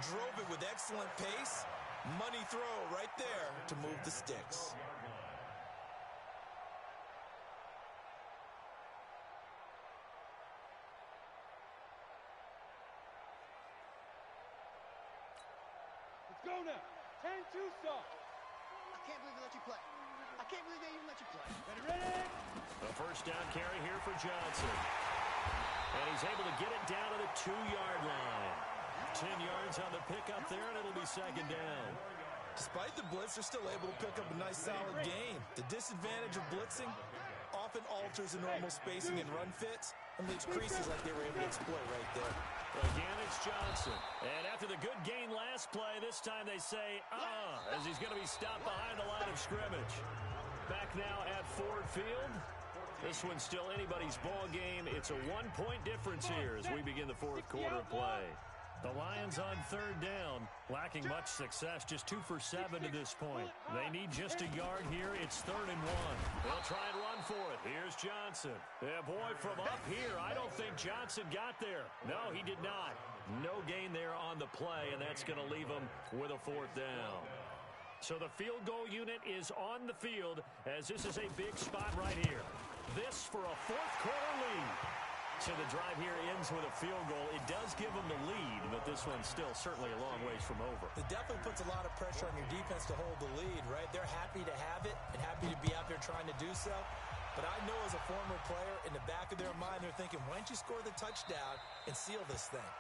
drove it with excellent pace. Money throw right there to move the sticks. Let's go now. 10-2 stop. I can't believe they let you play. I can't believe they even let you play. Ready? A 1st down carry here for Johnson. And he's able to get it down to the 2-yard line. 10 yards on the pickup there, and it'll be second down. Despite the blitz, they're still able to pick up a nice, solid gain. The disadvantage of blitzing often alters the normal spacing and run fits and leaves creases like they were able to exploit right there. Again, it's Johnson. And after the good gain last play, this time they say, as he's going to be stopped behind the line of scrimmage. Back now at Ford Field. This one's still anybody's ball game. It's a one-point difference here as we begin the fourth quarter of play. The Lions on third down, lacking much success, just 2 for 7 to this point. They need just a yard here. It's 3rd and 1. They'll try and run for it. Here's Johnson. Yeah, boy, from up here, I don't think Johnson got there. No, he did not. No gain there on the play, and that's going to leave him with a 4th down. So the field goal unit is on the field as this is a big spot right here. This for a fourth quarter lead. So the drive here ends with a field goal. It does give them the lead, but this one's still certainly a long ways from over. It definitely puts a lot of pressure on your defense to hold the lead, right? They're happy to have it and happy to be out there trying to do so. But I know as a former player, in the back of their mind, they're thinking, why don't you score the touchdown and seal this thing?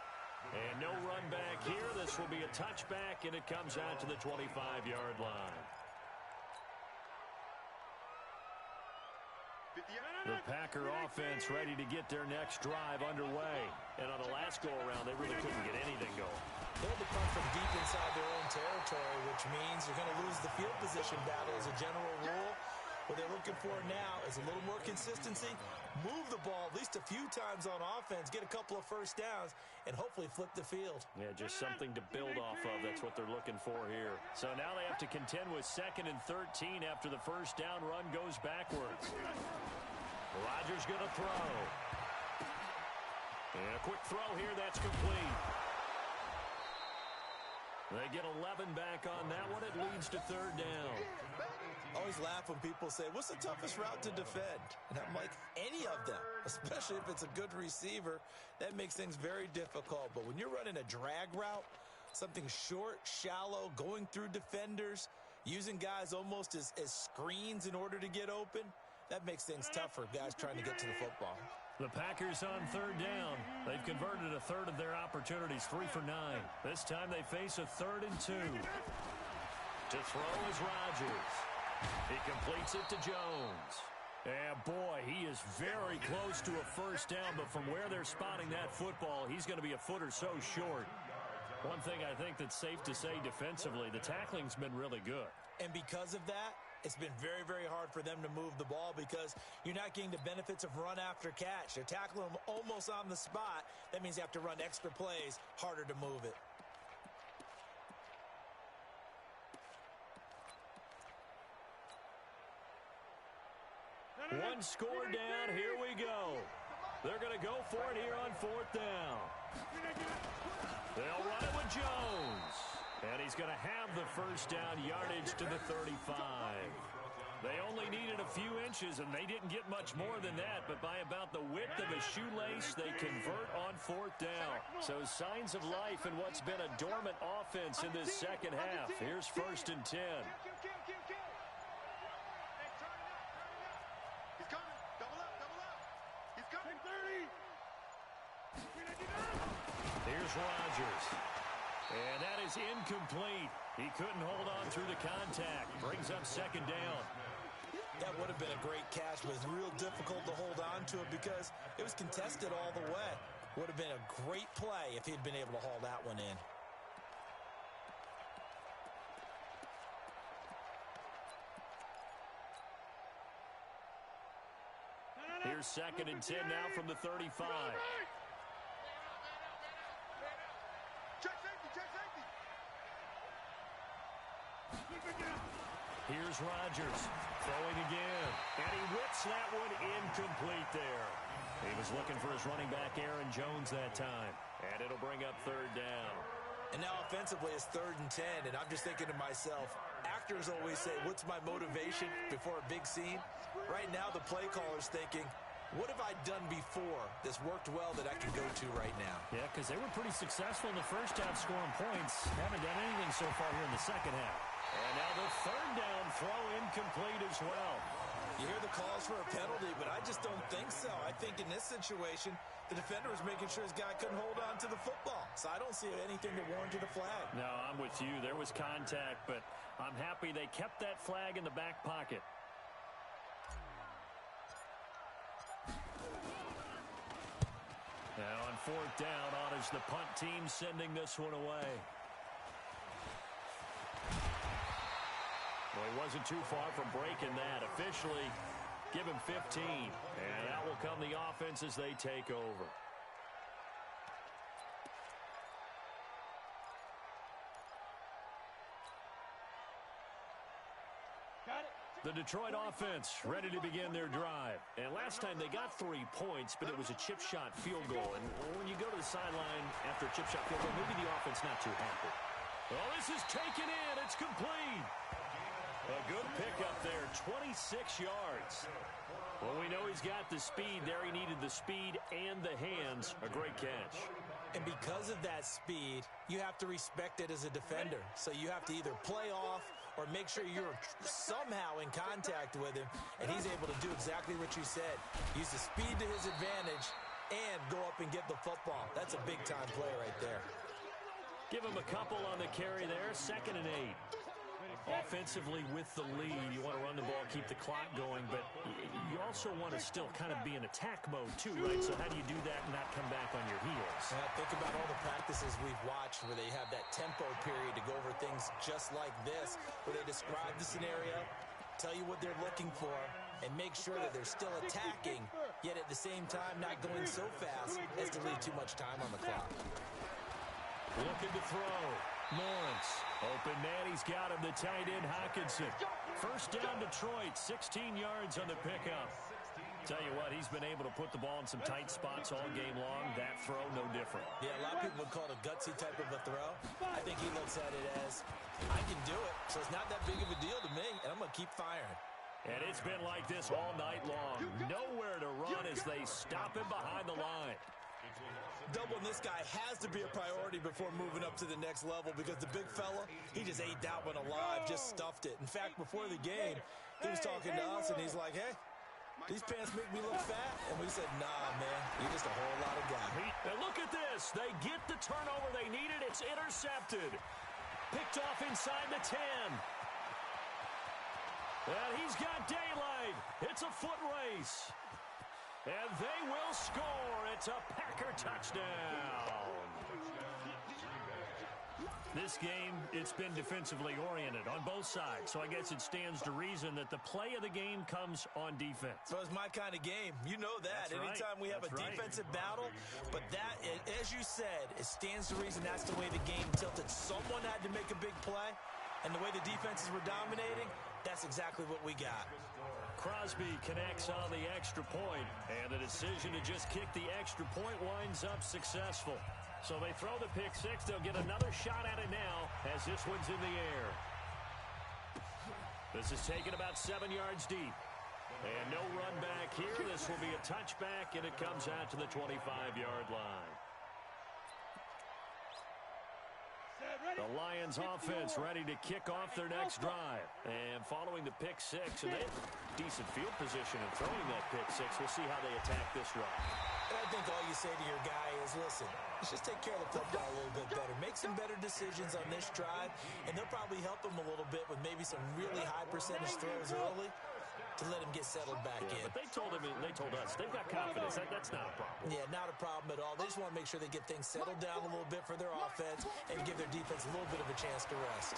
And no run back here. This will be a touchback, and it comes out to the 25-yard line. The Packer offense ready to get their next drive underway. And on the last go-around, they really couldn't get anything going. They had to come from deep inside their own territory, which means you're going to lose the field position battle as a general rule. What they're looking for now is a little more consistency, move the ball at least a few times on offense, get a couple of first downs, and hopefully flip the field. Yeah, just something to build off of. That's what they're looking for here. So now they have to contend with 2nd and 13 after the first down run goes backwards. Rodgers going to throw. And a quick throw here, that's complete. They get 11 back on that one. It leads to 3rd down. I always laugh when people say, what's the toughest route to defend? And I'm like, any of them, especially if it's a good receiver. That makes things very difficult. But when you're running a drag route, something short, shallow, going through defenders, using guys almost as screens in order to get open, that makes things tough for guys trying to get to the football. The Packers on 3rd down. They've converted a third of their opportunities, 3 for 9. This time they face a 3rd and 2. To throw is Rodgers. He completes it to Jones. And boy, he is very close to a first down, but from where they're spotting that football, he's going to be a foot or so short. One thing I think that's safe to say defensively, the tackling's been really good. And because of that, it's been very, very hard for them to move the ball because you're not getting the benefits of run after catch. They're tackling them almost on the spot. That means you have to run extra plays, harder to move it. One score down, here we go. They're going to go for it here on 4th down. They'll run it with Jones. And he's going to have the first down, yardage to the 35. They only needed a few inches, and they didn't get much more than that. But by about the width of a shoelace, they convert on 4th down. So signs of life in what's been a dormant offense in this second half. Here's 1st and 10. He's coming. Double up. He's coming. 30. Here's Rodgers. And that is incomplete. He couldn't hold on through the contact. Brings up 2nd down. That would have been a great catch, but it's real difficult to hold on to it because it was contested all the way. Would have been a great play if he'd been able to haul that one in. Here's 2nd and 10 now from the 35. Check safety. Here's Rodgers throwing again. And he whips that one incomplete there. He was looking for his running back, Aaron Jones, that time. And it'll bring up 3rd down. And now offensively it's 3rd and 10, and I'm just thinking to myself, actors always say, what's my motivation before a big scene? Right now the play caller's thinking, what have I done before that's worked well that I can go to right now? Yeah, because they were pretty successful in the first half scoring points. Haven't done anything so far here in the second half. And now the 3rd down throw incomplete as well. You hear the calls for a penalty, but I just don't think so. so. I think in this situation, the defender was making sure his guy couldn't hold on to the football. So I don't see anything that warranted a flag. No, I'm with you. There was contact, but I'm happy they kept that flag in the back pocket. Now on fourth down, honors the punt team, sending this one away. Well, he wasn't too far from breaking that. Officially, give him 15. And out will come the offense as they take over. The Detroit offense ready to begin their drive. And last time they got 3 points, but it was a chip shot field goal. And when you go to the sideline after a chip shot field goal, maybe the offense not too happy. Well, this is taken in. It's complete. A good pickup there, 26 yards. Well, we know he's got the speed there. He needed the speed and the hands. A great catch. And because of that speed, you have to respect it as a defender. So you have to either play off or make sure you're somehow in contact with him, and he's able to do exactly what you said. Use the speed to his advantage and go up and get the football. That's a big-time play right there. Give him a couple on the carry there, 2nd and 8. Offensively with the lead, you want to run the ball, keep the clock going, but you also want to still kind of be in attack mode too, right? So how do you do that and not come back on your heels? Think about all the practices we've watched where they have that tempo period to go over things just like this, where they describe the scenario, tell you what they're looking for, and make sure that they're still attacking, yet at the same time not going so fast as to leave too much time on the clock. Looking to throw. Lawrence. Open man. He's got him. The tight end, Hockenson. First down, Detroit. 16 yards on the pickup. Tell you what, he's been able to put the ball in some tight spots all game long. That throw, no different. Yeah, a lot of people would call it a gutsy type of a throw. I think he looks at it as, I can do it, so it's not that big of a deal to me, and I'm going to keep firing. And it's been like this all night long. Nowhere to run as they stop him behind the line. Doubling this guy has to be a priority before moving up to the next level because the big fella, he just ate that one alive, just stuffed it. In fact, before the game, he was talking to us, and he's like, hey, these pants make me look fat. And we said, nah, man, you're just a whole lot of guy. And look at this. They get the turnover they needed. It's intercepted. Picked off inside the 10. And he's got daylight. It's a foot race. And they will score. It's a Packer touchdown. This game, it's been defensively oriented on both sides. So I guess it stands to reason that the play of the game comes on defense. So it's my kind of game. You know that. That's Anytime right. we have That's a defensive battle. But that, as you said, it stands to reason that's the way the game tilted. Someone had to make a big play. And the way the defenses were dominating, that's exactly what we got. Crosby connects on the extra point, and the decision to just kick the extra point winds up successful. So they throw the pick six. They'll get another shot at it now as this one's in the air. This is taken about 7 yards deep. And no run back here. This will be a touchback, and it comes out to the 25-yard line. The Lions offense ready to kick off their next drive. And following the pick six, and they have decent field position in throwing that pick six. We'll see how they attack this drive. And I think all you say to your guy is, listen, let's just take care of the football a little bit better. Make some better decisions on this drive, and they'll probably help him a little bit with maybe some really high percentage throws early to let him get settled back in. But they told us, they've got confidence. That's not a problem. Yeah, not a problem at all. They just want to make sure they get things settled down a little bit for their offense and give their defense a little bit of a chance to rest.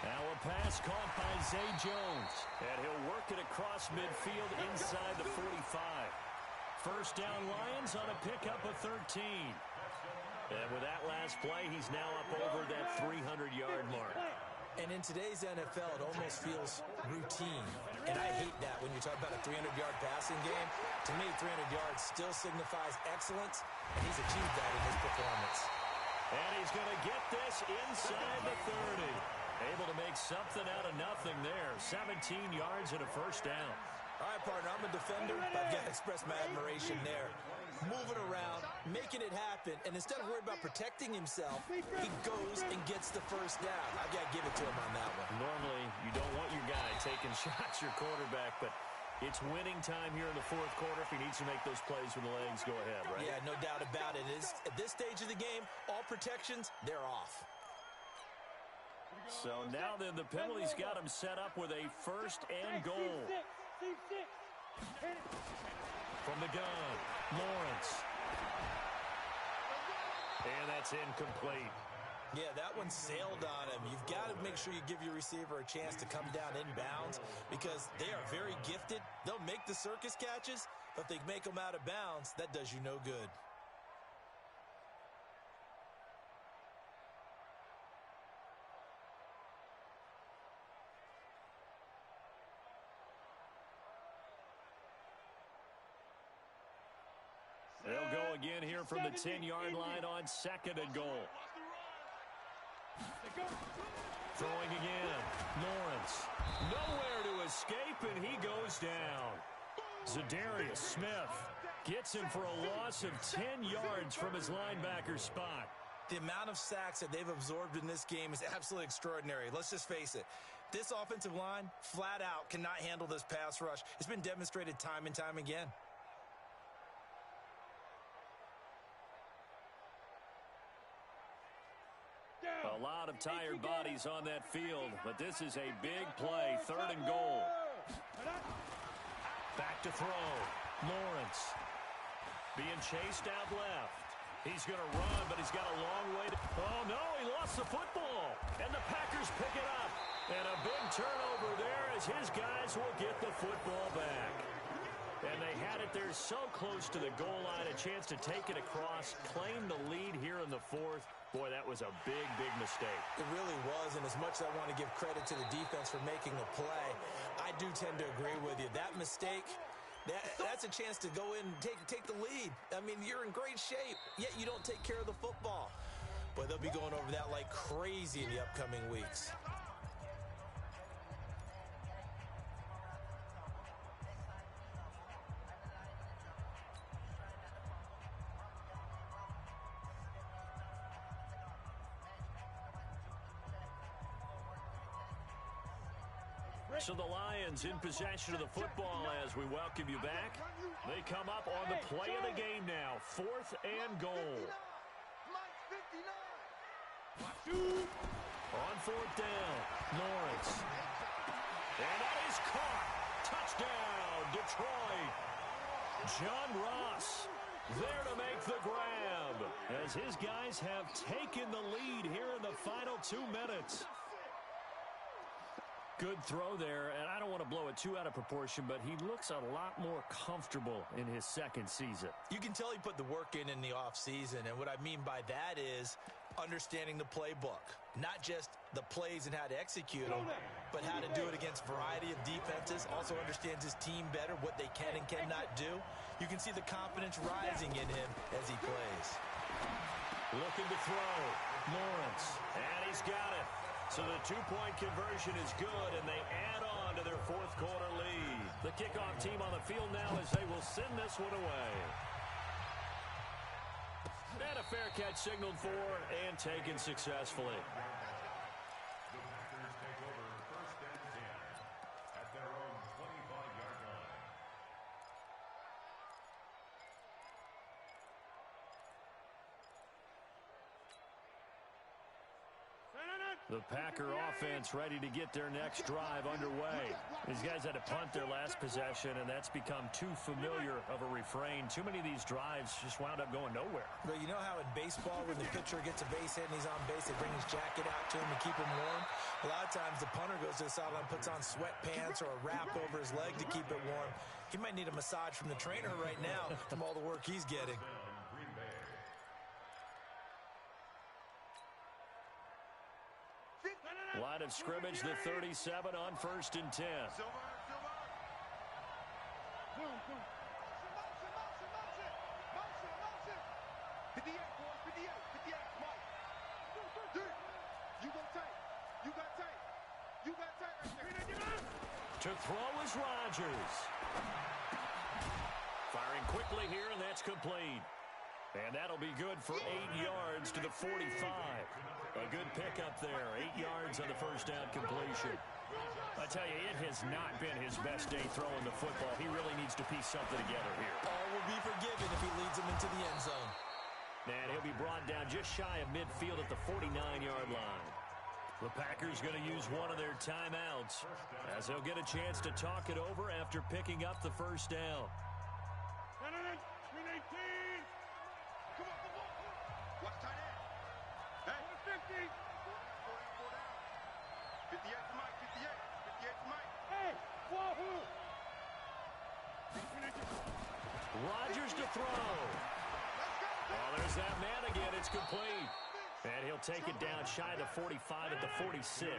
Now a pass caught by Zay Jones. And he'll work it across midfield inside the 45. First down Lions on a pickup of 13. And with that last play, he's now up over that 300-yard mark. And in today's NFL, it almost feels routine. And I hate that when you talk about a 300-yard passing game. To me, 300 yards still signifies excellence, and he's achieved that in his performance. And he's going to get this inside the 30. Able to make something out of nothing there. 17 yards and a first down. All right, partner, I'm a defender, but I've got to express my admiration there. Moving around, making it happen, and instead of worrying about protecting himself, he goes and gets the first down. I've got to give it to him on that one. Normally, you don't want your guy taking shots, your quarterback, but It's winning time here in the fourth quarter if he needs to make those plays when the legs go ahead, right? Yeah, no doubt about it. At this stage of the game, all protections, they're off. So now then, the penalty's got him set up with a first and goal. From the gun, Lawrence. And that's incomplete. Yeah, that one sailed on him. You've got to make sure you give your receiver a chance to come down inbounds because they are very gifted. They'll make the circus catches, but if they make them out of bounds, that does you no good. They'll go again here from the 10-yard line on second and goal. Throwing again. Lawrence. Nowhere to escape, and he goes down. Zadarius Smith gets him for a loss of 10 yards from his linebacker spot. The amount of sacks that they've absorbed in this game is absolutely extraordinary. Let's just face it. This offensive line, flat out, cannot handle this pass rush. It's been demonstrated time and time again. A lot of tired bodies on that field, but this is a big play, third and goal. Back to throw. Lawrence being chased out left. He's going to run, but he's got a long way to... Oh, no, he lost the football. And the Packers pick it up. And a big turnover there as his guys will get the football back. And they had it there so close to the goal line, a chance to take it across, claim the lead here in the fourth. Boy, that was a big, big mistake. It really was, and as much as I want to give credit to the defense for making the play, I do tend to agree with you. That mistake, that's a chance to go in and take the lead. I mean, you're in great shape, yet you don't take care of the football. But they'll be going over that like crazy in the upcoming weeks. So the Lions in possession of the football as we welcome you back. They come up on the play of the game now. Fourth and goal. On fourth down, Lawrence. And that is caught. Touchdown, Detroit. John Ross there to make the grab as his guys have taken the lead here in the final 2 minutes. Good throw there, and I don't want to blow it too out of proportion, but he looks a lot more comfortable in his second season. You can tell he put the work in the offseason, and what I mean by that is understanding the playbook. Not just the plays and how to execute them, but how to do it against a variety of defenses. Also understands his team better, what they can and cannot do. You can see the confidence rising in him as he plays. Looking to throw. Lawrence, and he's got it. So the two-point conversion is good, and they add on to their fourth quarter lead. The kickoff team on the field now as they will send this one away. And a fair catch signaled for and taken successfully. The Packers take over first and 10 at their own 25-yard line. The Packer offense ready to get their next drive underway. These guys had to punt their last possession, and that's become too familiar of a refrain. Too many of these drives just wound up going nowhere. But you know how in baseball, when the pitcher gets a base hit and he's on base, they bring his jacket out to him to keep him warm? A lot of times the punter goes to the sideline, puts on sweatpants or a wrap over his leg to keep it warm. He might need a massage from the trainer right now from all the work he's getting. Line of scrimmage, the 37 on first and 10. To throw is Rodgers. Firing quickly here, and that's complete. And that'll be good for 8 yards to the 45. A good pickup there. 8 yards on the first down completion. I tell you, it has not been his best day throwing the football. He really needs to piece something together here. All will be forgiven if he leads them into the end zone. And he'll be brought down just shy of midfield at the 49-yard line. The Packers going to use one of their timeouts as they'll get a chance to talk it over after picking up the first down. Watch tight end. Hey. 50. 58 to Mike. 58. 58 to Mike. Hey. Wahoo. Rodgers to throw. Oh, there's that man again. It's complete. And he'll take it down shy of the 45 at the 46.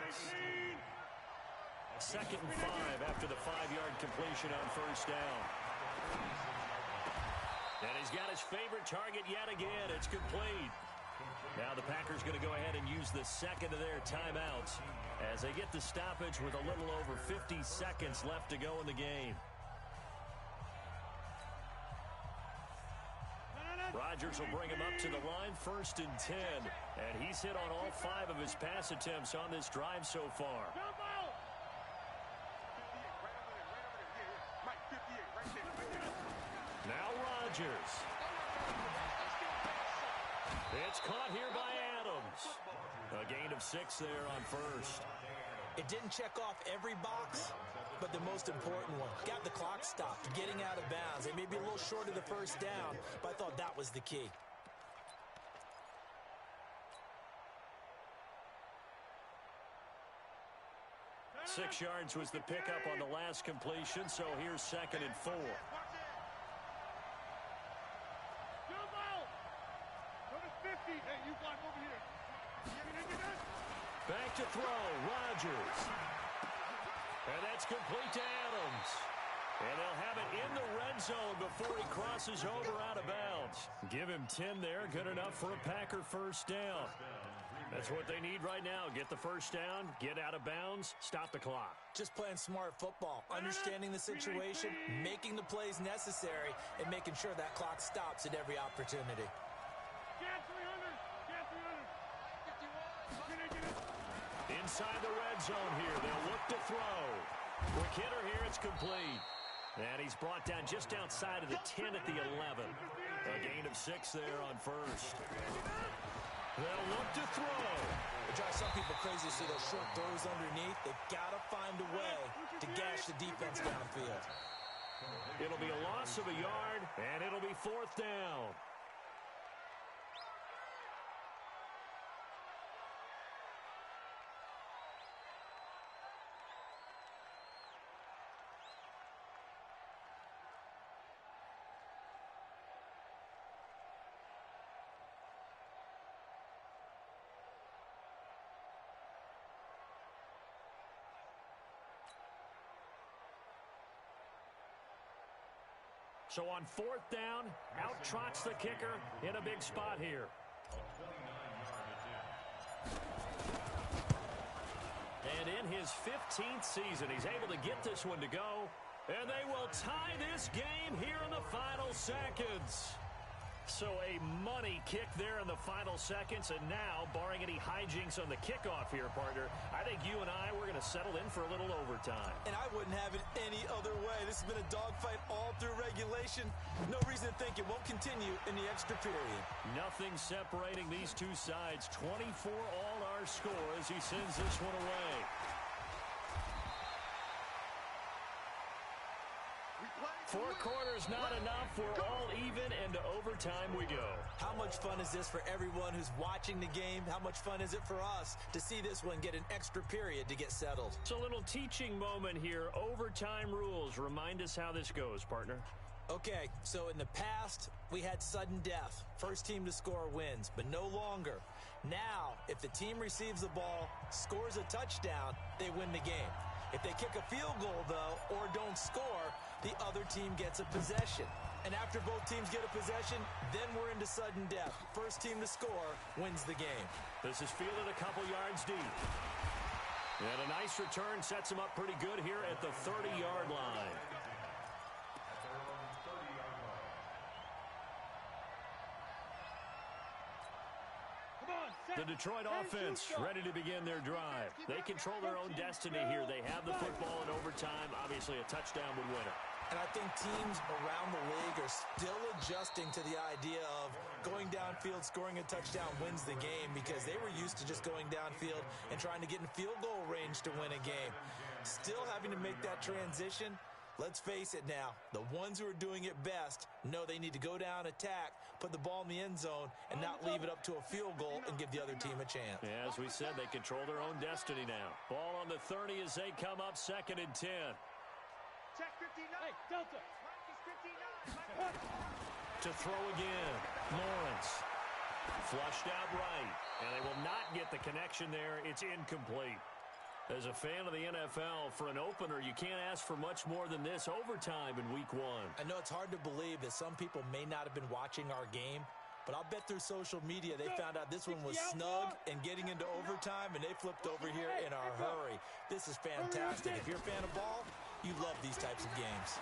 2nd and 5 after the 5-yard completion on first down. And he's got his favorite target yet again. It's complete. Now the Packers going to go ahead and use the second of their timeouts as they get the stoppage with a little over 50 seconds left to go in the game. Rodgers will bring him up to the line, 1st and 10. And he's hit on all 5 of his pass attempts on this drive so far. Now Rodgers. It's caught here by Adams. A gain of 6 there on first. It didn't check off every box, but the most important one. Got the clock stopped, getting out of bounds. They may be a little short of the first down, but I thought that was the key. Six yards was the pickup on the last completion, so here's 2nd and 4. Back to throw, Rodgers. And that's complete to Adams. And they'll have it in the red zone before he crosses over out of bounds. Give him 10 there, good enough for a Packer first down. That's what they need right now. Get the first down, get out of bounds, stop the clock. Just playing smart football, understanding the situation, making the plays necessary, and making sure that clock stops at every opportunity. Inside the red zone here, they'll look to throw. Quick hitter here, it's complete. And he's brought down just outside of the 10 at the 11. A gain of 6 there on first. They'll look to throw. It drives some people crazy to see those short throws underneath. They've got to find a way to gash the defense downfield. It'll be a loss of a yard, and it'll be 4th down. So on 4th down, out trots the kicker in a big spot here. And in his 15th season, he's able to get this one to go. And they will tie this game here in the final seconds. So a money kick there in the final seconds. And now, barring any hijinks on the kickoff here, partner, I think you and I, we're going to settle in for a little overtime. And I wouldn't have it any other way. This has been a dogfight all through regulation. No reason to think it won't continue in the extra period. Nothing separating these two sides. 24 all our score as he sends this one away. Four quarters not enough. We're all even, and to overtime we go. How much fun is this for everyone who's watching the game? How much fun is it for us to see this one get an extra period to get settled? It's a little teaching moment here. Overtime rules. Remind us how this goes, partner. Okay, so in the past, we had sudden death. First team to score wins, but no longer. Now, if the team receives the ball, scores a touchdown, they win the game. If they kick a field goal, though, or don't score, the other team gets a possession. And after both teams get a possession, then we're into sudden death. First team to score wins the game. This is fielded a couple yards deep. And a nice return sets him up pretty good here at the 30-yard line. Come on, The Detroit offense ready to begin their drive. They control their own destiny here. They have the football in overtime. Obviously, a touchdown would win it. And I think teams around the league are still adjusting to the idea of going downfield, scoring a touchdown wins the game, because they were used to just going downfield and trying to get in field goal range to win a game. Still having to make that transition. Let's face it now, the ones who are doing it best know they need to go down, attack, put the ball in the end zone, and not leave it up to a field goal and give the other team a chance. Yeah, as we said, they control their own destiny now. Ball on the 30 as they come up 2nd and 10. Check 59. Hey, Delta. Mike is 59. To throw again, Lawrence. Flushed out right, and they will not get the connection there. It's incomplete. As a fan of the NFL, for an opener, you can't ask for much more than this. Overtime in week 1. I know it's hard to believe that some people may not have been watching our game, but I'll bet through social media they found out this one was snug and getting into overtime, and they flipped over here in a hurry. This is fantastic. If you're a fan of ball, you love these types of games.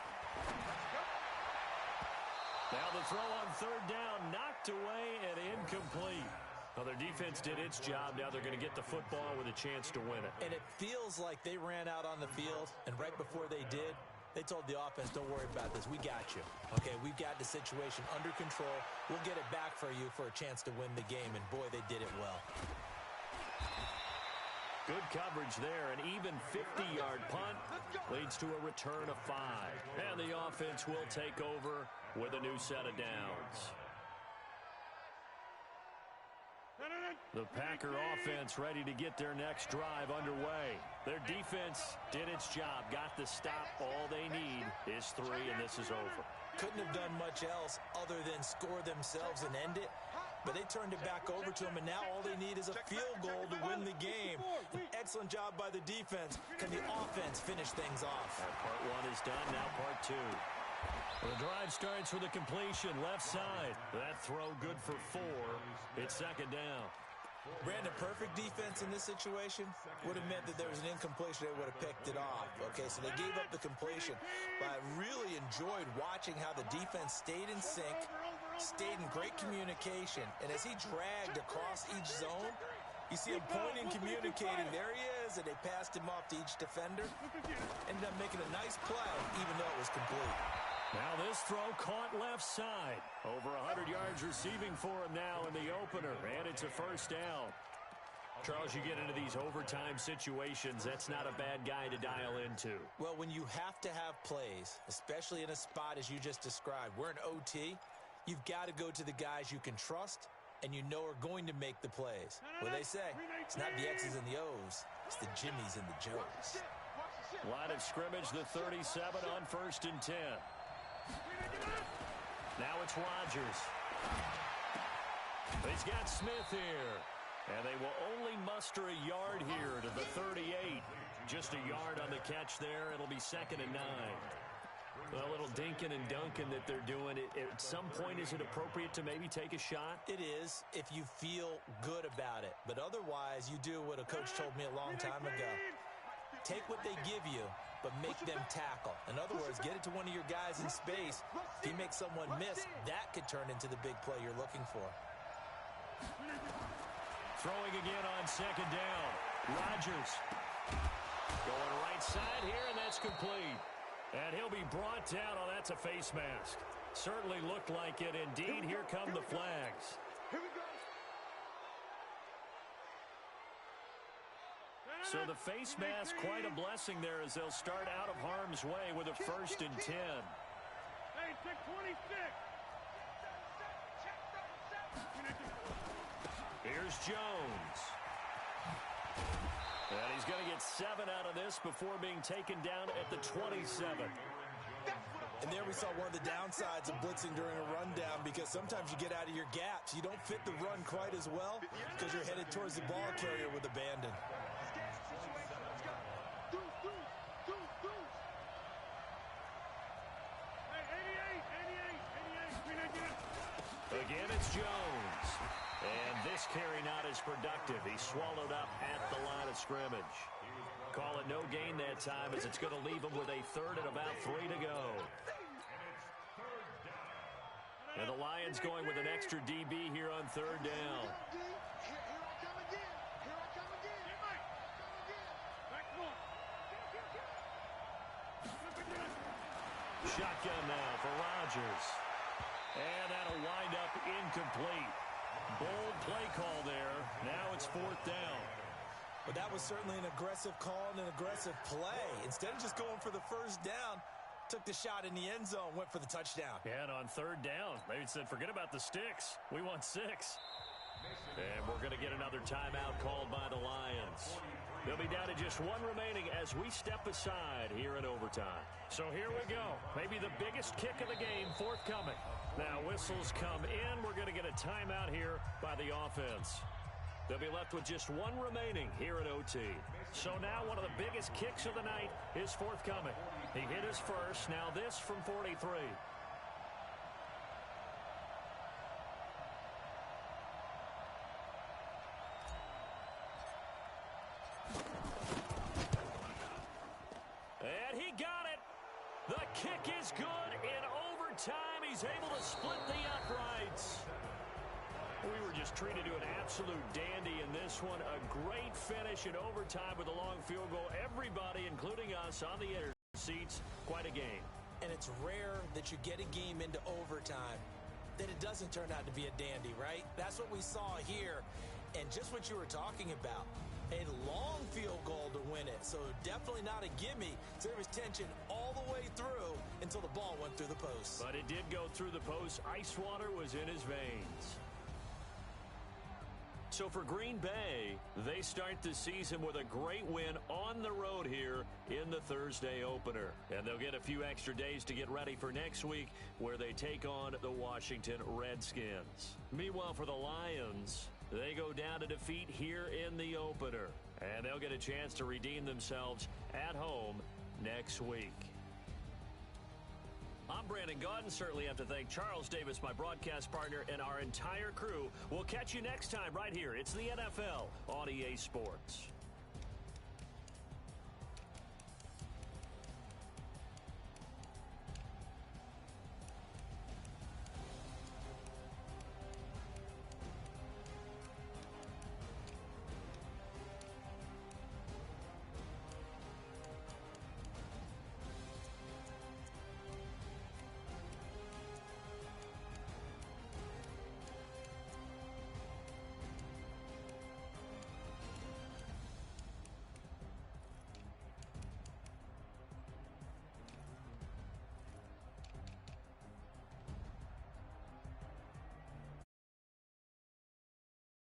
Now the throw on 3rd down, knocked away and incomplete. Well, their defense did its job. Now they're going to get the football with a chance to win it. And it feels like they ran out on the field, and right before they did, they told the offense, don't worry about this. We got you. Okay, we've got the situation under control. We'll get it back for you for a chance to win the game, and boy, they did it well. Good coverage there. An even 50-yard punt leads to a return of 5. And the offense will take over with a new set of downs. The Packer offense ready to get their next drive underway. Their defense did its job, got the stop. All they need is 3, and this is over. Couldn't have done much else other than score themselves and end it. But they turned it back over to them, and now all they need is a field goal to win the game. An excellent job by the defense. Can the offense finish things off? Part 1 is done, now part 2. The drive starts with a completion, left side. That throw good for 4. It's 2nd down. Brandon, perfect defense in this situation would have meant that there was an incompletion. They would have picked it off. Okay, so they gave up the completion. But I really enjoyed watching how the defense stayed in sync, stayed in great communication. And as he dragged across each zone, you see him pointing, communicating. There he is, and they passed him off to each defender. Ended up making a nice play, even though it was complete. Now this throw caught left side. Over 100 yards receiving for him now in the opener, and it's a 1st down. Charles, you get into these overtime situations, that's not a bad guy to dial into. Well, when you have to have plays, especially in a spot as you just described, we're in OT, you've got to go to the guys you can trust and you know are going to make the plays. What they say, it's not the X's and the O's, it's the Jimmies and the Joes. Line of scrimmage, the 37 on 1st and 10. Now it's Rodgers. He's got Smith here. And they will only muster a yard here to the 38. Just a yard on the catch there. It'll be 2nd and 9. A little dinking and dunking that they're doing. At some point, is it appropriate to maybe take a shot? It is, if you feel good about it. But otherwise, you do what a coach told me a long time ago. Take what they give you, but make them tackle. In other words, get it to one of your guys in space. If you make someone miss, that could turn into the big play you're looking for. Throwing again on 2nd down. Rodgers going right side here, and that's complete. And he'll be brought down. Oh, that's a face mask. Certainly looked like it. Indeed, here come the flags. Here we go. So the face mask, quite a blessing there as they'll start out of harm's way with a 1st and 10. Hey, check 26. Here's Jones. And he's going to get 7 out of this before being taken down at the 27. And there we saw one of the downsides of blitzing during a rundown, because sometimes you get out of your gaps. You don't fit the run quite as well because you're headed towards the ball carrier with abandon. Again, it's Jones. And this carry not as productive. He's swallowed up at the line of scrimmage. Call it no gain that time, as it's going to leave him with a 3rd and about 3 to go. And the Lions going with an extra DB here on 3rd down. Shotgun now for Rodgers. And that'll wind up incomplete. Bold play call there. Now it's 4th down. But that was certainly an aggressive call and an aggressive play. Instead of just going for the first down, took the shot in the end zone, went for the touchdown. And on 3rd down, they said, forget about the sticks. We want 6. And we're going to get another timeout called by the Lions. They'll be down to just 1 remaining as we step aside here in overtime. So here we go. Maybe the biggest kick of the game forthcoming. Now whistles come in. We're going to get a timeout here by the offense. They'll be left with just 1 remaining here at OT. So now one of the biggest kicks of the night is forthcoming. He hit his first. Now this from 43. And he got it. The kick is good in overtime. He's able to split the uprights. We were just treated to an absolute dandy in this one. A great finish in overtime with a long field goal. Everybody, including us, on the edge seats. Quite a game. And it's rare that you get a game into overtime that it doesn't turn out to be a dandy, right? That's what we saw here. And just what you were talking about, a long field goal to win it. So definitely not a gimme. So there was tension all the way through until the ball went through the post. But it did go through the post. Ice water was in his veins. So for Green Bay, they start the season with a great win on the road here in the Thursday opener. And they'll get a few extra days to get ready for next week where they take on the Washington Redskins. Meanwhile, for the Lions, they go down to defeat here in the opener. And they'll get a chance to redeem themselves at home next week. I'm Brandon Gaudin. Certainly have to thank Charles Davis, my broadcast partner, and our entire crew. We'll catch you next time right here. It's the NFL on EA Sports.